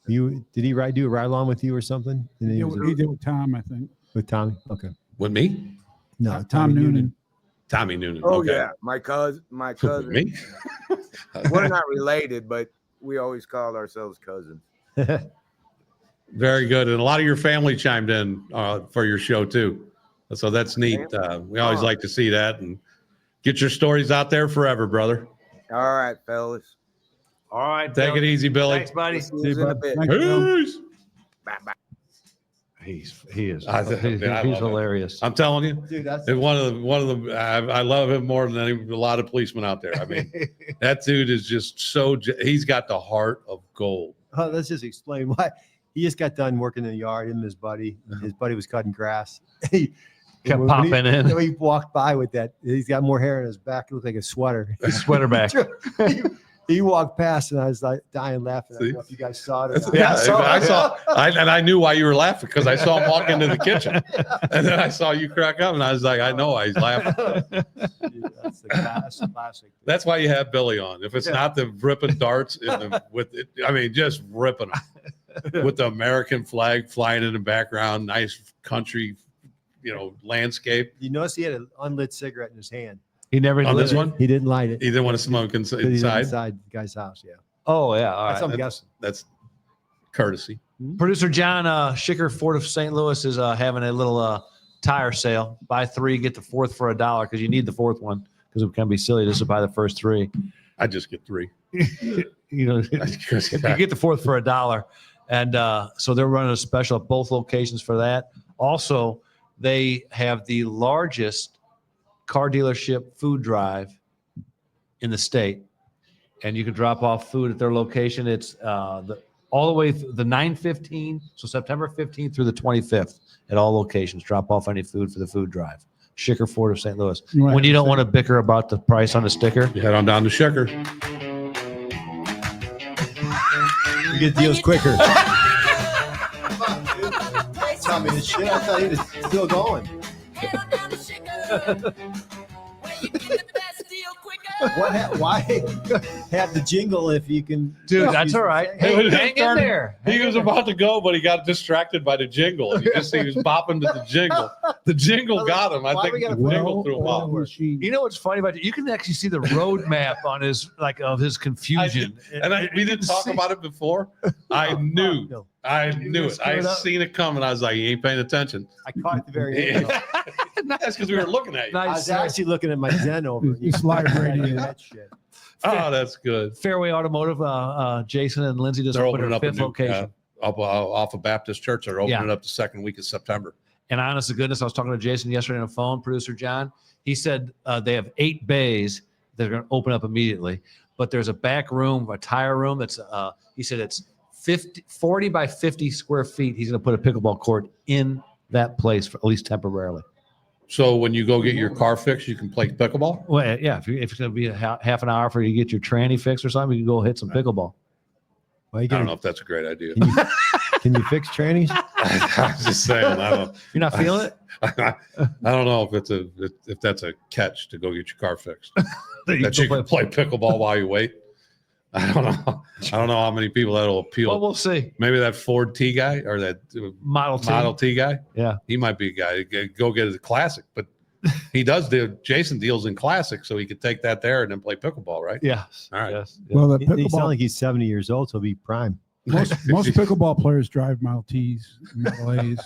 Did he do a ride along with you or something? And then He he did with Tom, I think. with Tommy. Okay. With me? No, Tom Noonan. Tommy Noonan. Oh okay. yeah, my cousin. Me? We're not related, but we always called ourselves cousins. Very good. And a lot of your family chimed in for your show too. So that's neat. We always like to see that and get your stories out there forever, brother. All right, fellas. All right. Take it easy, Billy. Thanks, buddy. See you in a bit. Thank you, Bill. Peace. Bye bye. He is. I love He's him. hilarious. I'm telling you, Dude, that's and one of the I love him more than a lot of policemen out there. I mean, that dude is just he's got the heart of gold. let's just explain why. He just got done working in the yard. Him and his buddy. His buddy was cutting grass. Kept When popping in. He walked by with that. He's got more hair on his back. It looked like a sweater. His sweater back. he walked past, and I was like dying laughing. I don't know if you guys saw it. Or not. Yeah, I knew why you were laughing because I saw him walk into the kitchen, and then I saw you crack up, and I was like, I know why he's laughing. Dude, that's the classic. That's why you have Billy on. If it's not the ripping darts just ripping them with the American flag flying in the background, nice country, landscape. You notice he had an unlit cigarette in his hand. He never On lit this it. one, He didn't light it. he didn't want to smoke He's inside. inside the guy's house. Yeah, Oh yeah, all that's right. what I'm guessing. That's courtesy. Producer John Schicker, Ford of St. Louis, is having a little tire sale. Buy 3, get the 4th for $1 because you need the 4th one because it can be silly just to buy the first 3. I just get 3. You get the 4th for $1, and so they're running a special at both locations for that. Also, they have the largest car dealership food drive in the state, and you can drop off food at their location. It's all the way through the 9/15, so September 15th through the 25th at all locations. Drop off any food for the food drive. Schicker Ford of St. Louis. Right. When you don't want to bicker about the price on the sticker, You head on down to Schicker. You get deals quicker. Tell me this shit. I thought he was still going. Why have the jingle if you can? dude, that's all right. Hey, hang in there. He was about to go, but he got distracted by the jingle. He was bopping to the jingle. The jingle got him. I Why think we gotta the put jingle threw him off. You know what's funny about it? You can actually see the road map on his of his confusion. We didn't talk about it before. I knew. No. I knew it. I seen it coming. I was like, he ain't paying attention. I caught it the very end. That's because we were looking at you. I was actually looking at my Zen over. It's live radio. That shit. Oh, that's good. Fairway Automotive, Jason and Lindsay just They're put opening a up a 5th new location. off of Baptist Church. They're opening Yeah. up the second week of September. And honest to goodness, I was talking to Jason yesterday on the phone, producer John. He said they have 8 bays that are going to open up immediately. But there's a back room, a tire room that's, he said it's 40 by 50 square feet. He's going to put a pickleball court in that place for at least temporarily. So when you go get your car fixed, you can play pickleball. Well, yeah, if it's going to be half an hour for you to get your tranny fixed or something, you can go hit some pickleball. Why you I don't gonna, know if that's a great idea. can you fix trannies? I was just saying. I don't. You're not feeling it? I don't know if that's a catch to go get your car fixed. That you can play pickleball while you wait. I don't know. I don't know how many people that'll appeal. Well, we'll see. Maybe that Ford T guy or that Model T. T guy. Yeah. He might be a guy. Go get a classic, but he does Jason deals in classic, so he could take that there and then play pickleball, right? Yes. All right. Yes. Well, the He sounds pickleball, like he's 70 years old, so he'll be prime. most pickleball players drive Model Ts, Model A's,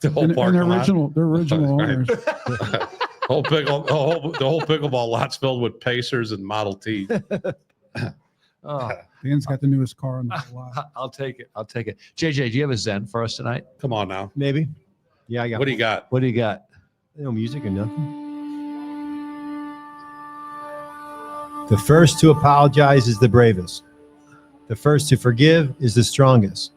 The whole and parking lot. their original Right. owners. The whole pickleball lot's filled with Pacers and Model T. Oh, Dan's got the newest car in the lot. I'll take it. JJ, do you have a Zen for us tonight? Come on now. Maybe. Yeah, I got. What do you got? What do you got? No music or nothing. The first to apologize is the bravest. The first to forgive is the strongest.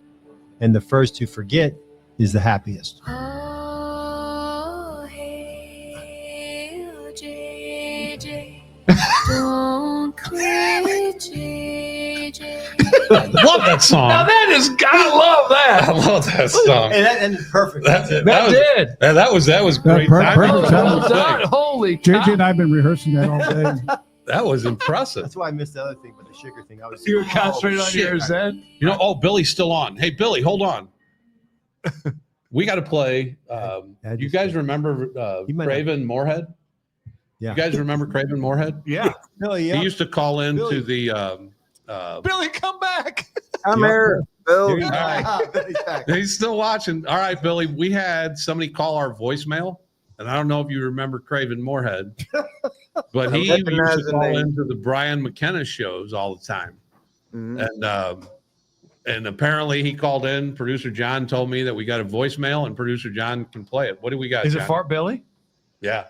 And the first to forget is the happiest. Oh, hey, JJ, don't quit, JJ. Love that song. Now that is, I love I that. love that song. And perfect. That was great. perfect timing. timing. Well done. Holy JJ cow. and I have been rehearsing that all day. That was impressive. That's why I missed the other thing, but the Schicker thing. I was. You were concentrating on shit. your Zen? You know, Billy's still on. Hey, Billy, hold on. We got to play. You guys remember He might Craven Moorhead? Yeah. You guys remember Craven Moorhead? Yeah. No, He yeah. used to call in to Billy. the. Billy, come back. I'm Yeah. here, Bill. Here you go. Billy's back. He's still watching. All right, Billy. We had somebody call our voicemail, and I don't know if you remember Craven Moorhead, but he used recognize to the call name. into the Brian McKenna shows all the time. Mhm. And And apparently he called in. Producer John told me that we got a voicemail and producer John can play it. What do we got? Is it John? Fart Billy? Yeah.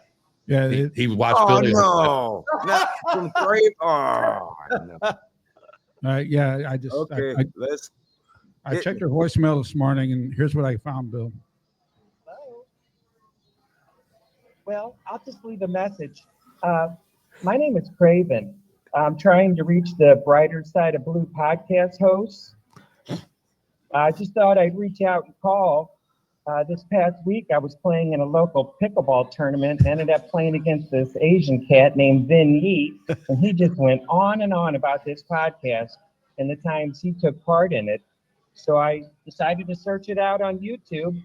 Yeah, He watched Oh Billy. no, not from Craven. Oh, no. yeah. I just Okay, let's. I checked her voicemail this morning, and here's what I found, Bill. Hello. Well, I'll just leave a message. My name is Craven. I'm trying to reach the Brighter Side of Blue podcast hosts. I just thought I'd reach out and call. This past week, I was playing in a local pickleball tournament, ended up playing against this Asian cat named Vin Yi, and he just went on and on about this podcast and the times he took part in it. So I decided to search it out on YouTube,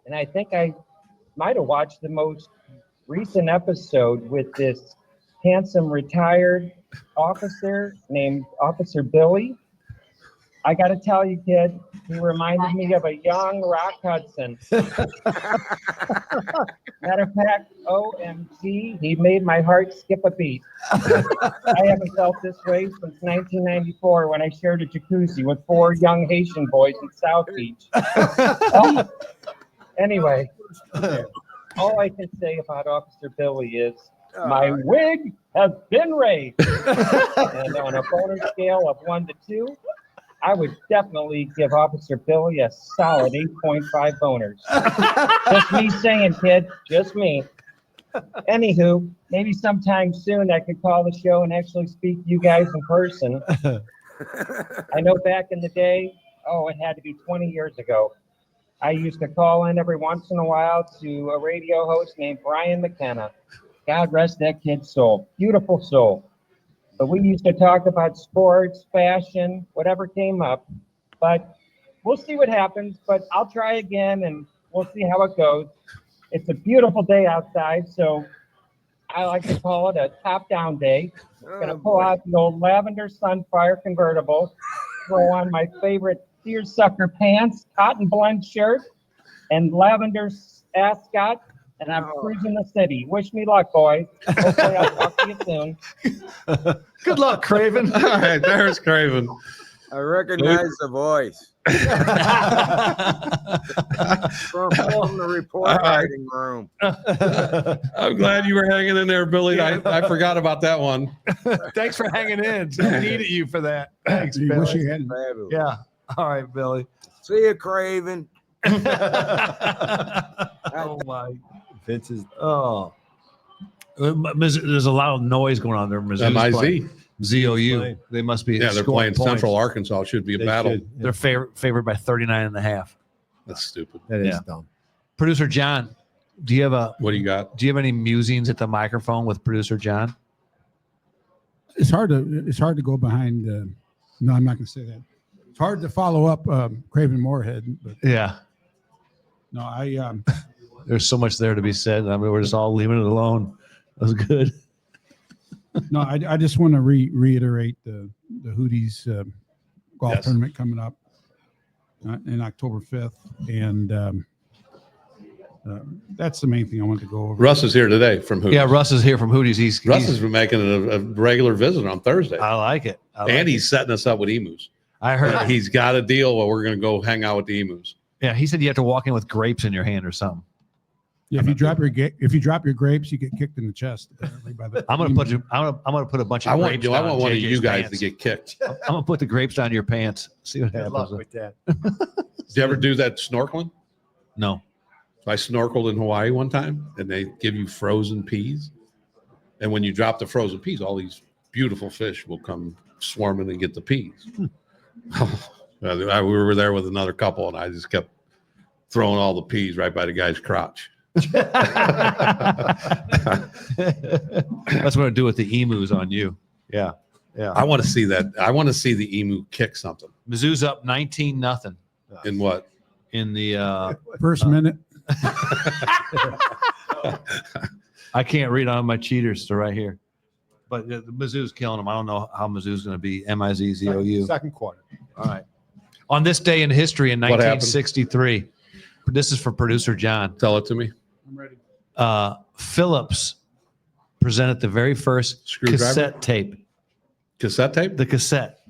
and I think I might have watched the most recent episode with this handsome retired officer named Officer Billy. I got to tell you, kid, he reminded me of a young Rock Hudson. Matter of fact, OMG, he made my heart skip a beat. I haven't felt this way since 1994 when I shared a jacuzzi with 4 young Haitian boys in South Beach. Anyway, all I can say about Officer Billy is my wig has been raised. And on a bonus scale of 1 to 2, I would definitely give Officer Billy a solid 8.5 boners. Just me saying, kid, just me. Anywho, maybe sometime soon I could call the show and actually speak to you guys in person. I know back in the day, it had to be 20 years ago, I used to call in every once in a while to a radio host named Brian McKenna. God rest that kid's soul. Beautiful soul. But we used to talk about sports, fashion, whatever came up. But we'll see what happens. But I'll try again, and we'll see how it goes. It's a beautiful day outside, so I like to call it a top-down day. I'm going to pull out the old lavender Sunfire convertible, throw on my favorite seersucker pants, cotton blend shirt, and lavender ascot, and I'm cruising the city. Wish me luck, boys. Hopefully I'll talk to you soon. Good luck, Craven. All right, there's Craven. I recognize the voice from the report writing room. I'm glad you were hanging in there, Billy. Yeah. I forgot about that one. Thanks for hanging in. We needed you for that. Thanks, You wish Billy. you hadn't. Fabulous. Yeah. All right, Billy. See you, Craven. Oh my. Vince is There's a lot of noise going on there. MIZ. ZOU. playing. They must be. Yeah, they're scoring playing points. Central Arkansas. Should be a they battle. should, yeah. They're favored by 39.5. That's stupid. That is Yeah. dumb. Producer John, do you have What do you got? any musings at the microphone with Producer John? It's hard to go behind. No, I'm not going to say that. It's hard to follow up Craven Moorhead, but Yeah. no, I There's so much there to be said. I mean, we're just all leaving it alone. That was good. no, I just want to reiterate the Hooties golf Yes. tournament coming up in October 5th, and that's the main thing I want to go over. Russ is here today from Hooters. Yeah, Russ is here from Hooties. Russ has been making a regular visit on Thursday. I like it. And he's setting us up with emus. I heard. He's got a deal where we're going to go hang out with the emus. Yeah, he said you have to walk in with grapes in your hand or something. Yeah, if you drop your grapes, you get kicked in the chest. Apparently by the I'm gonna put a bunch of I want grapes. I down want one of JJ's you guys pants. to get kicked. I'm gonna put the grapes down your pants. See what Good luck happens. with that. Did you ever do that snorkeling? No. So I snorkeled in Hawaii one time, and they give you frozen peas. And when you drop the frozen peas, all these beautiful fish will come swarming and get the peas. We were there with another couple, and I just kept throwing all the peas right by the guy's crotch. That's what I do with the emus on you. Yeah. Yeah. I want to see that. I want to see the emu kick something. Mizzou's up 19-0 In what? in the first minute. I can't read on my cheaters. They're right here. But the Mizzou's killing them. I don't know how Mizzou's going to be. MIZZOU. Second quarter. All right. On this day in history in What happened? 1963, this is for producer John. Tell it to me. I'm ready. Phillips presented the very first Screwdriver? cassette tape. Cassette tape? The cassette.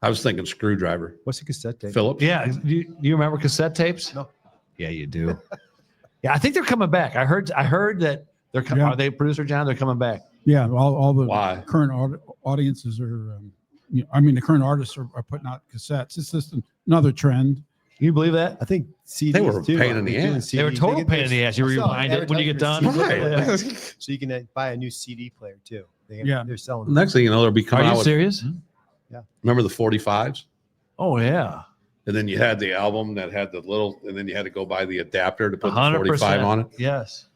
I was thinking screwdriver. What's a cassette tape? Phillips. Yeah. Do you remember cassette tapes? No. Yeah, you do. Yeah, I think they're coming back. I heard that they're coming. Yeah. Are they, producer John? They're coming back. Yeah, all the Why? current audiences are, the current artists are putting out cassettes. It's just another trend. Can you believe that? I think CDs They were a too. pain in the They're doing ass. They were CDs. total get pain in the ass. You I saw rewind it when you get done. advertisements for Right. CDs. So you can buy a new CD player too. Yeah. They're selling them. Next thing you know, they'll be Are coming you out with, serious? remember the 45s? Oh yeah. And then you had the album that had the little, and then you had to go buy the adapter to put the 100%. 45 on it. Yes.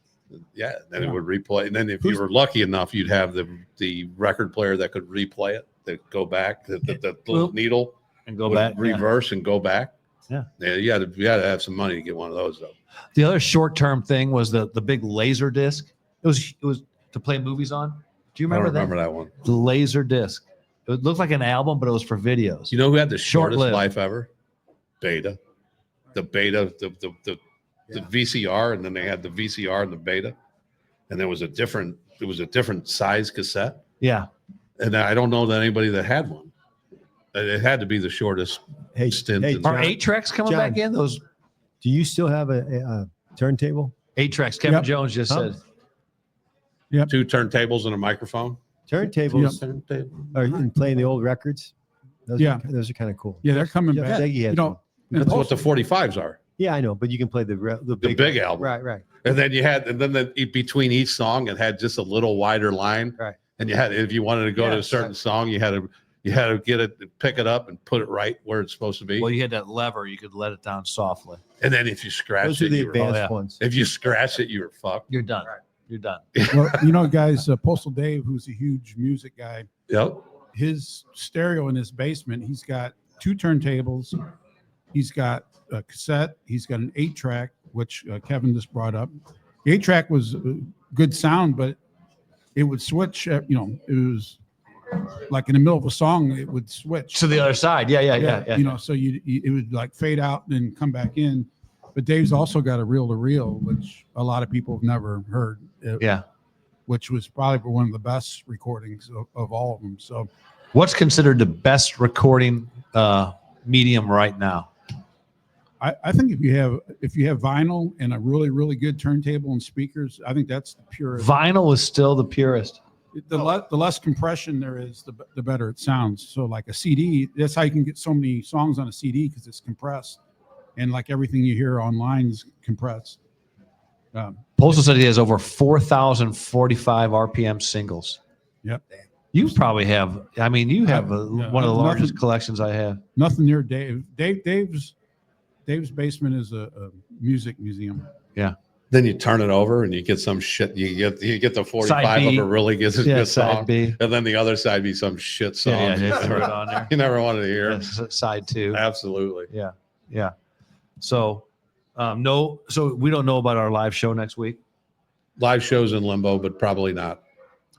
Yeah, then it would replay. And then if you were lucky enough, you'd have the record player that could replay it, that go back, the little Boop. needle And go would back. Yeah. reverse and go back. Yeah. Yeah, you had to have some money to get one of those though. The other short-term thing was the big laser disc. It was to play movies on. Do you I remember don't remember that one. The laser disc. It looked like an album, but it was for videos. You know who had the shortest Short-lived. life ever? Beta. The Beta, the VCR, and then they had the VCR and the Beta, and it was a different size cassette. Yeah. And I don't know that anybody that had one. It had to be the shortest Hey, stint. hey, in- Are John, 8-tracks coming John. back in? Those do you still have a turntable? 8-tracks. Kevin Yep. Jones just Huh? said. Two turntables and a microphone. Turntables Turntable. are in playing the old records. Those Yeah. those are kind of cool. Yeah, they're coming Jeff back. Zeggy has You know, one. That's what the 45s are. Yeah, I know, but you can play the big album. Right. And then between each song, it had just a little wider line. Right. And you had, if you wanted to go to a Yes, certain right. song, you had to get it, pick it up, and put it right where it's supposed to be. Well, you had that lever. You could let it down softly. And then if you scratched Those are it, the you were, advanced ones. if you scratched it, you were fucked. You're done. Right. You're done. well, guys, Postal Dave, who's a huge music guy, Yep. his stereo in his basement, he's got 2 turntables, he's got a cassette, he's got an 8-track, which Kevin just brought up. The 8-track was good sound, but it would switch. It was like in the middle of a song, it would switch To the other side. Yeah. So it would like fade out and then come back in. But Dave's also got a reel-to-reel, which a lot of people have never heard. Yeah. Which was probably one of the best recordings of all of them. So What's considered the best recording medium right now? I think if you have vinyl and a really, really good turntable and speakers, I think that's the purest. Vinyl is still the purest. The less compression there is, the better it sounds. So like a CD, that's how you can get so many songs on a CD, because it's compressed, and like everything you hear online is compressed. Postal said he has over 4,045 RPM singles. Yep. You probably have. I mean, you have Yeah, one of the largest nothing- collections I have. Nothing near Dave. Dave's basement is a music museum. Then you turn it over and you get some shit. You get the 45 B. of a really good Yeah, song, side B. and then the other side be some shit song Yeah, just throw it on there. you never wanted to hear. Side 2. Absolutely. Yeah. So, no. So we don't know about our live show next week. Live shows in limbo, but probably not.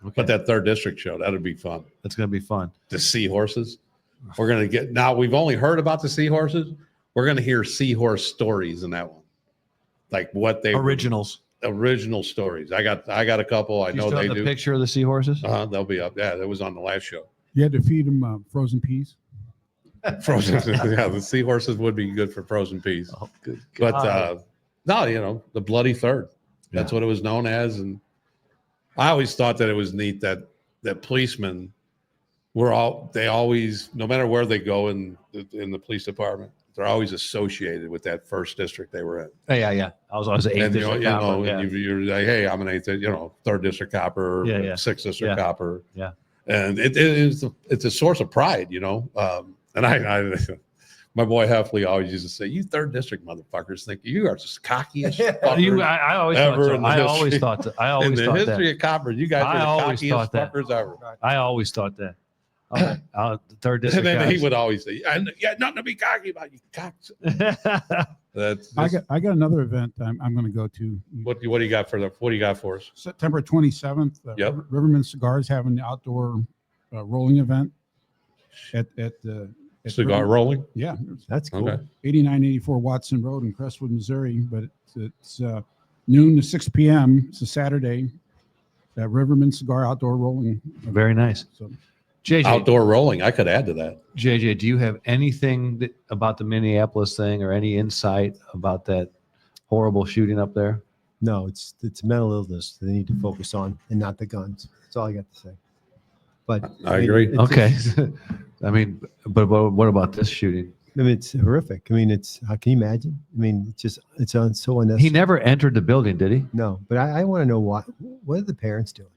Okay. But that 3rd district show, that'd be fun. That's going to be fun. The seahorses. We're going to get, now we've only heard about the seahorses. We're going to hear seahorse stories in that one. Like what they Original stories. I got a couple. I You know still they have the do. picture of the seahorses? They'll be up. Yeah, that was on the last show. You had to feed them frozen peas. Frozen. Yeah, the seahorses would be good for frozen peas. Oh, good But God. no, the bloody third. That's what it was known as. And I always thought that it was neat that policemen they always, no matter where they go in the police department, they're always associated with that 1st district they were in. Yeah. I was always an 8th And district copper, yeah. you're like, hey, I'm an 8th, 3rd district copper, Yeah. 6th district Yeah. copper. Yeah. And it's a source of pride, And I my boy Heffley always used to say, "You 3rd district motherfuckers think you are just cocky as fuckers I always thought ever so. in the I history- always thought that. I in always the thought history that. of copper. You guys I are the always cockiest thought that. fuckers ever." I always thought that. The 3rd And district. then he guys. would always say, "Yeah, nothing to be cocky about, you cocks." That's I got another event I'm going to go to. what do you got for us? September 27th. Yep. Riverman Cigars having the outdoor rolling event at the Cigar Riverman. rolling. Yeah, That's cool. Okay. 8984 Watson Road in Crestwood, Missouri. But it's noon to 6 p.m. It's a Saturday. Riverman Cigar outdoor rolling. Very nice. So JJ, outdoor rolling. I could add to that. JJ, do you have anything about the Minneapolis thing or any insight about that horrible shooting up there? No, it's mental illness they need to focus on and not the guns. That's all I got to say. But I agree. it's Okay. just- I mean, but what about this shooting? I mean, it's horrific. I mean, how can you imagine? I mean, it's so unnecessary. He never entered the building, did he? No, but I want to know what are the parents doing?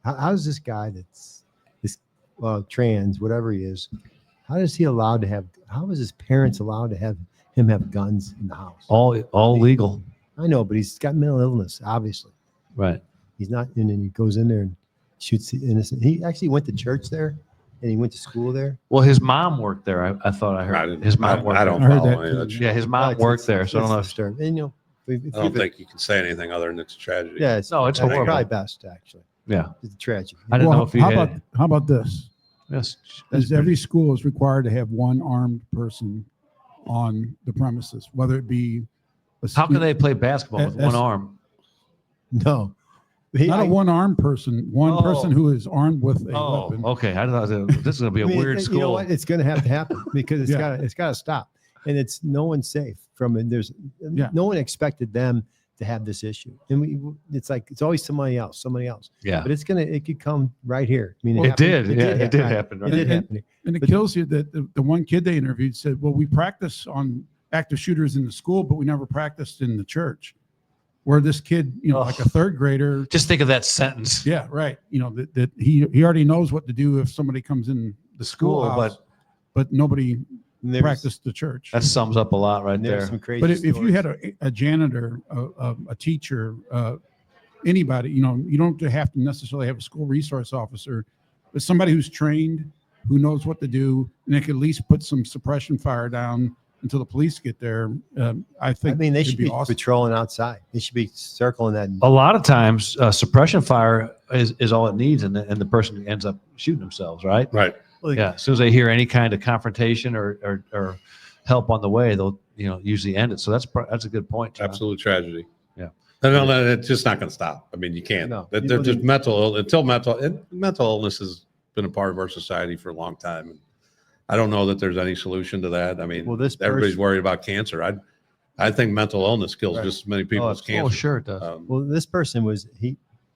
How's this guy that's trans, whatever he is, how is he allowed to have? How is his parents allowed to have him have guns in the house? All legal, I know, but he's got mental illness, obviously. right? He's not, and then he goes in there and shoots the innocent. He actually went to church there, and he went to school there. Well, his mom worked there. I thought I heard his mom worked I don't I heard follow that any of that too. shit. there. Yeah, his mom worked there, so I don't know. If, disturbing. And if I don't think you can say anything other than it's a tragedy. Yeah, it's horrible. probably best actually. yeah, It's a tragedy. I didn't know if you how had. about this? Yes, Is every school is required to have one armed person on the premises, whether it be how can they play basketball with one That's- arm? No, not a one armed person, one person who is armed with a Oh, weapon. okay. I thought this is gonna be a weird You know school. what? It's going to have to happen because Yeah. it's got to stop, and it's no one's safe from it. There's Yeah. no one expected them to have this issue, and it's always somebody else, Yeah, but it could come right here. I mean, it did. Yeah, it did happen. It Right? did happen. And it But- kills you that the one kid they interviewed said, well, we practice on active shooters in the school, but we never practiced in the church. Where this kid, like a third grader, Just think of that sentence. yeah, right. That he already knows what to do if somebody comes in the School, schoolhouse, but nobody And there's- practiced the church. That sums up a lot right and there's there. some crazy. But if you stories. had a janitor, a teacher, anybody, you don't have to necessarily have a school resource officer, but somebody who's trained, who knows what to do, and they could at least put some suppression fire down until the police get there. I think. I mean, they it'd should be awesome. patrolling outside. They should be circling that. A lot of times, suppression fire is all it needs, and the person ends up shooting themselves. Right? Right. Yeah. As soon as they hear any kind of confrontation or help on the way, they'll usually end it. So that's a good point, John. Absolute tragedy. Yeah. No, it's just not going to stop. I mean, you can't. No. They're just mental illness has been a part of our society for a long time. And I don't know that there's any solution to that. I mean, Well, this everybody's person- worried about cancer. I think mental illness kills Right. just as many people as cancer. Oh, sure it does. Well, this person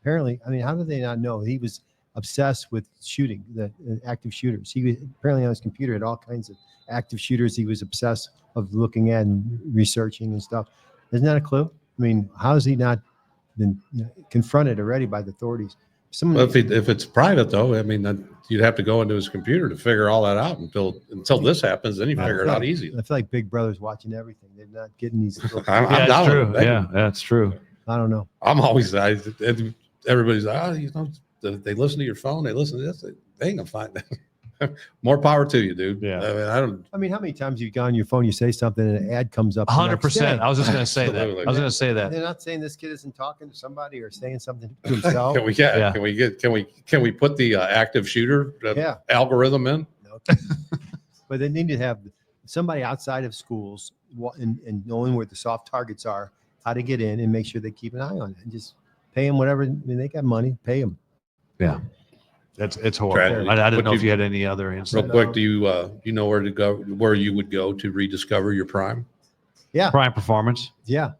apparently, I mean, how did they not know? He was obsessed with shooting, the active shooters. He was apparently on his computer had all kinds of active shooters he was obsessed of looking at and researching and stuff. Isn't that a clue? I mean, how has he not been confronted already by the authorities? Well, if it's private though, I mean, then you'd have to go into his computer to figure all that out until this happens. Then you figure it out easy. I feel like Big Brother's watching everything. They're not getting these. Little, I'm Yeah, down that's true. with it. Yeah, that's true. I don't know. I'm always everybody's they listen to your phone, they listen to this, they ain't gonna find that. More power to you, dude. Yeah. I mean, I don't. I mean, how many times you've gone on your phone, you say something, and an ad comes up? the next 100%. day? I was just going to say that. Absolutely. I was going to say that. They're not saying this kid isn't talking to somebody or saying something to himself. Yeah. Can we put the active shooter Yeah. algorithm in? No. But they need to have somebody outside of schools and knowing where the soft targets are, how to get in and make sure they keep an eye on it and just pay them whatever. I mean, they got money, pay them. Yeah. It's horrible. Tragedy. I didn't What know do if you- you had any other Real insight. quick, do you know where to go? Where you would go to rediscover your prime? Prime performance. Yeah.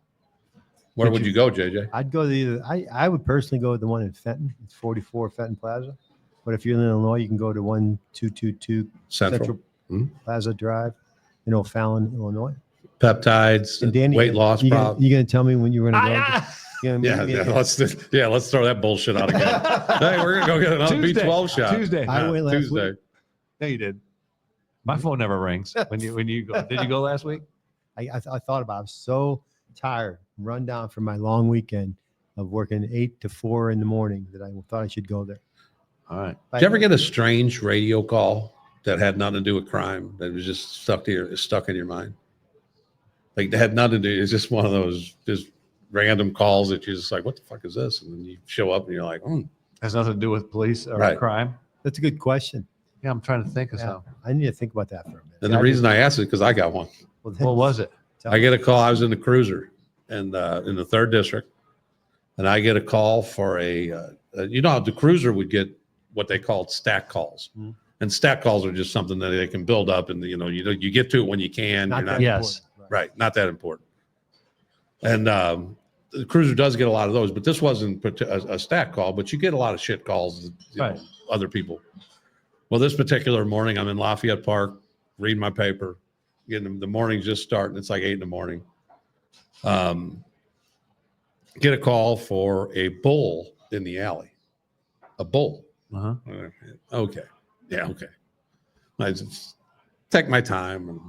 Where Did would you go, JJ? I'd go to either, I would personally go to the one in Fenton. It's 44 Fenton Plaza. But if you're in Illinois, you can go to 1222 Central. Hmm? Plaza Drive in O'Fallon, Illinois. Peptides, And Danny, weight loss you problem. you gonna tell me when you're gonna go? You gonna Yeah, meet me at- let's throw that bullshit out again. Hey, we're gonna go get another Tuesday. B12 shot. Tuesday. I went last Tuesday. week. No, you did. My phone never rings when you go. Did you go last week? I thought about it. I was so tired, run down from my long weekend of working 8 to 4 in the morning that I thought I should go there. All right. Did you ever get a strange radio call that had nothing to do with crime that was just stuck in your mind? Like that had nothing to do. It's just one of those just random calls that you're just like, what the fuck is this? And then you show up and you're like, Has nothing to do with police or Right. crime. That's a good question. Yeah, I'm trying to think of Yeah, something. I need to think about that for a minute. And the reason I asked it because I got one. Well, What was it? I get a call. I was in the cruiser and in the 3rd district, and I get a call for the cruiser would get what they called stack calls. Mhm. And stat calls are just something that they can build up, and you get to it when you can. Not You're that not, Yes. important. right, not that important. And the cruiser does get a lot of those, but this wasn't a stat call, but you get a lot of shit calls, Right. other people. Well, this particular morning, I'm in Lafayette Park, reading my paper, getting the morning's just starting. It's like 8 a.m. Get a call for a bull in the alley. A bull. Uh-huh. Okay. Yeah. Okay. I just take my time and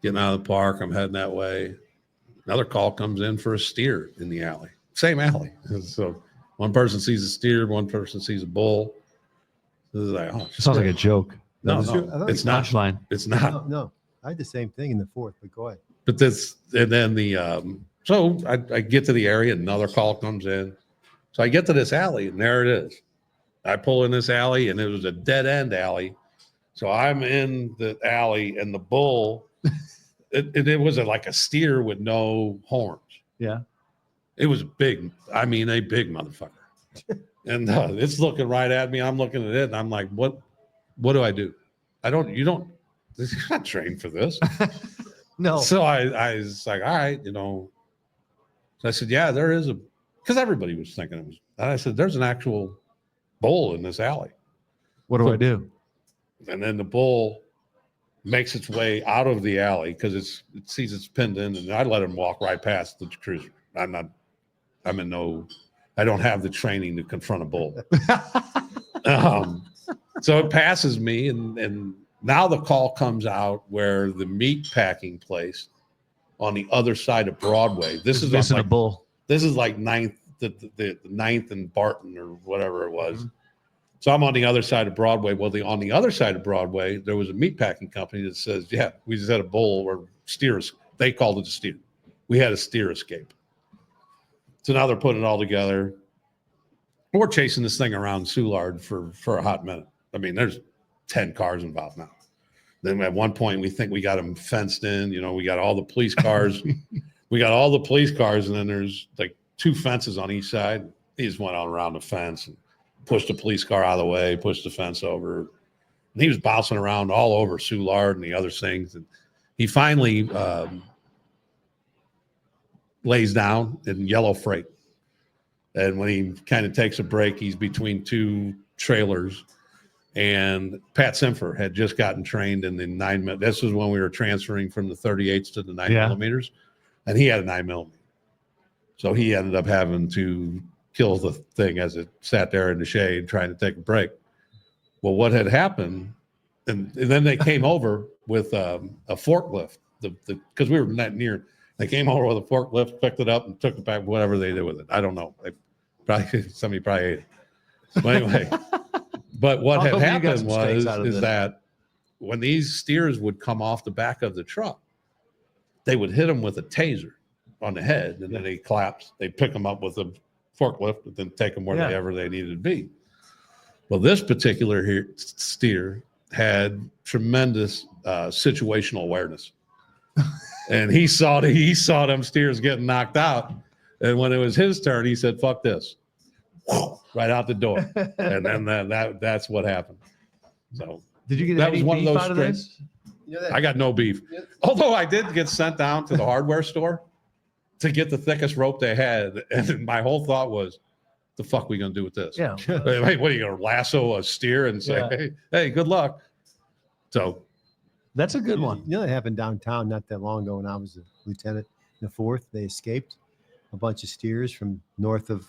getting out of the park. I'm heading that way. Another call comes in for a steer in the alley. Same alley. So one person sees a steer, one person sees a bull. This is like, oh, It sounds like a joke. no, That was- I no, thought it's it not. Punchline. It's not. No, I had the same thing in the 4th, but go ahead. But this, and then so I get to the area, another call comes in. So I get to this alley, and there it is. I pull in this alley, and it was a dead end alley. So I'm in the alley, and the bull, it was like a steer with no horns. Yeah. It was big. I mean, a big motherfucker. And it's looking right at me. I'm looking at it, and I'm like, what do I do? You're not trained for this. No. So I was like, all right, So I said, yeah, there is because everybody was thinking it was. And I said, there's an actual bull in this alley. What do I do? And then the bull makes its way out of the alley because it sees it's pinned in, and I let him walk right past the cruiser. I don't have the training to confront a bull. So it passes me, and now the call comes out where the meat packing place on the other side of Broadway. This is missing like, a bull. This is like the 9th and Barton or whatever it was. So I'm on the other side of Broadway. Well, on the other side of Broadway, there was a meat packing company that says, yeah, we just had a bull or steers. They called it a steer. We had a steer escape. So now they're putting it all together. We're chasing this thing around Soulard for a hot minute. I mean, there's 10 cars involved now. Then at one point, we think we got them fenced in. We got all the police cars. And then there's like 2 fences on each side. He just went on around the fence and pushed a police car out of the way, pushed the fence over. And he was bouncing around all over Soulard and the other things. And he finally lays down in yellow freight. And when he kind of takes a break, he's between 2 trailers. And Pat Simfer had just gotten trained in the 9mm. This was when we were transferring from the 38s to the 9mm. And he had a 9mm. So he ended up having to kill the thing as it sat there in the shade trying to take a break. Well, what had happened, and then they came over with a forklift, because we were not near. They came over with a forklift, picked it up, and took it back. Whatever they did with it, I don't know. Somebody probably ate it. But anyway, but what had happened was that when these steers would come off the back of the truck, they would hit them with a taser on the head, and then they collapse. They pick them up with a forklift and then take them wherever they needed to be. Well, this particular steer had tremendous situational awareness, and he saw them steers getting knocked out. And when it was his turn, he said, "Fuck this!" Right out the door. And then that's what happened. So did you get that any was one of beef those out of straight- this? I got no beef. Although I did get sent down to the hardware store to get the thickest rope they had. And my whole thought was, the fuck we going to do with this? Yeah. Hey, what are you going to lasso a steer and say, hey, good luck? So That's a good one. That happened downtown not that long ago when I was a lieutenant in the 4th. They escaped a bunch of steers from north of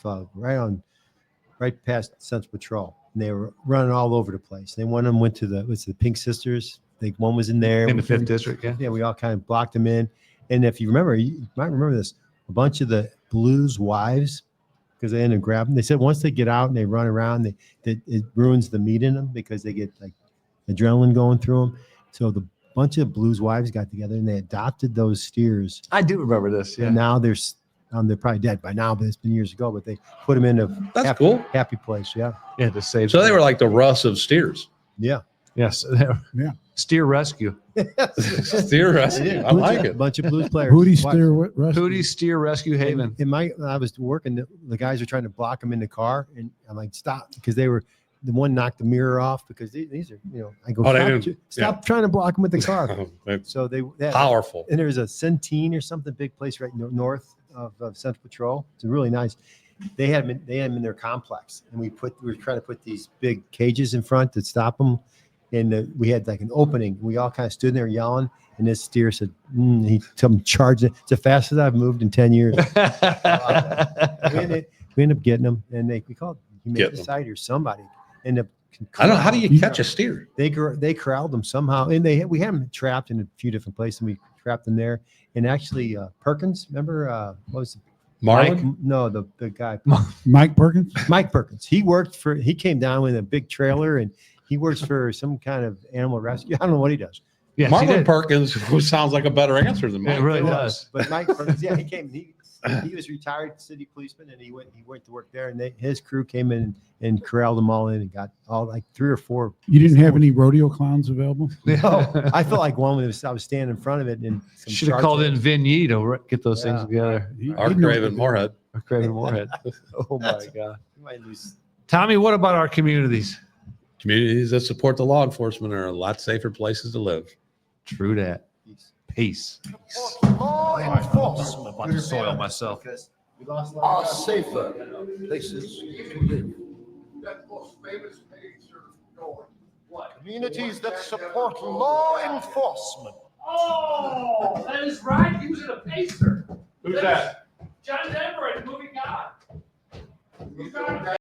right past Central Patrol. And they were running all over the place. One of them went to the Pink Sisters. One was in there. In the 5th district, yeah. Yeah, we all kind of blocked them in. And if you remember, you might remember this, a bunch of the Blues wives, because they ended up grabbing, they said once they get out and they run around, it ruins the meat in them because they get like adrenaline going through them. So the bunch of Blues wives got together and they adopted those steers. I do remember this. Yeah. And now they're probably dead by now, but it's been years ago. But they put them in a happy place. Yeah. Yeah, to save. they were like the Russ of steers. Yeah. Yes. Yeah. Steer rescue. Steer rescue. I like it. A bunch of Blues players. Hootie Steer Rescue. Hootie Steer Rescue Haven. I was working. The guys were trying to block them in the car, and I'm like, stop, because they were the one knocked the mirror off because these are, I go, Oh, they stop, didn't- stop trying to block them with the car. It's So they had, powerful. and there's a Centene or something, big place right north of Central Patrol. It's really nice. They had them in their complex, and we were trying to put these big cages in front to stop them. And we had like an opening. We all kind of stood there yelling, and this steer said, he come charging. It's the fastest I've moved in 10 years. we ended up getting them, and we called Humane Society or somebody. Ended up. I don't know. How do you catch a steer? They corralled them somehow, and we had them trapped in a few different places. And we trapped them there. And actually, Perkins, remember what was it? Marlin? No, the guy, Mike Perkins. Mike Perkins. He came down with a big trailer, and he works for some kind of animal rescue. I don't know what he does. Yes, Marlin Perkins, who sounds like a better answer than Mike. It really does. But Mike Perkins, he came. He was retired city policeman, and he went to work there, and his crew came in and corralled them all in and got all like 3 or 4. You didn't have any rodeo clowns available? No, I felt like one was I was standing in front of it, and some Should have sharks called in in Vinny to get those things together. Our Craven Moorhead. Or Craven Moorhead. Oh my God! You might lose. Tommy, what about our communities? Communities that support the law enforcement are a lot safer places to live. True that. Peace. Law enforcement I'm about to soil myself. are safer places to live. Communities that support law enforcement. Oh, that is right. He was in a pacer. Who's that? John Denver in the movie God.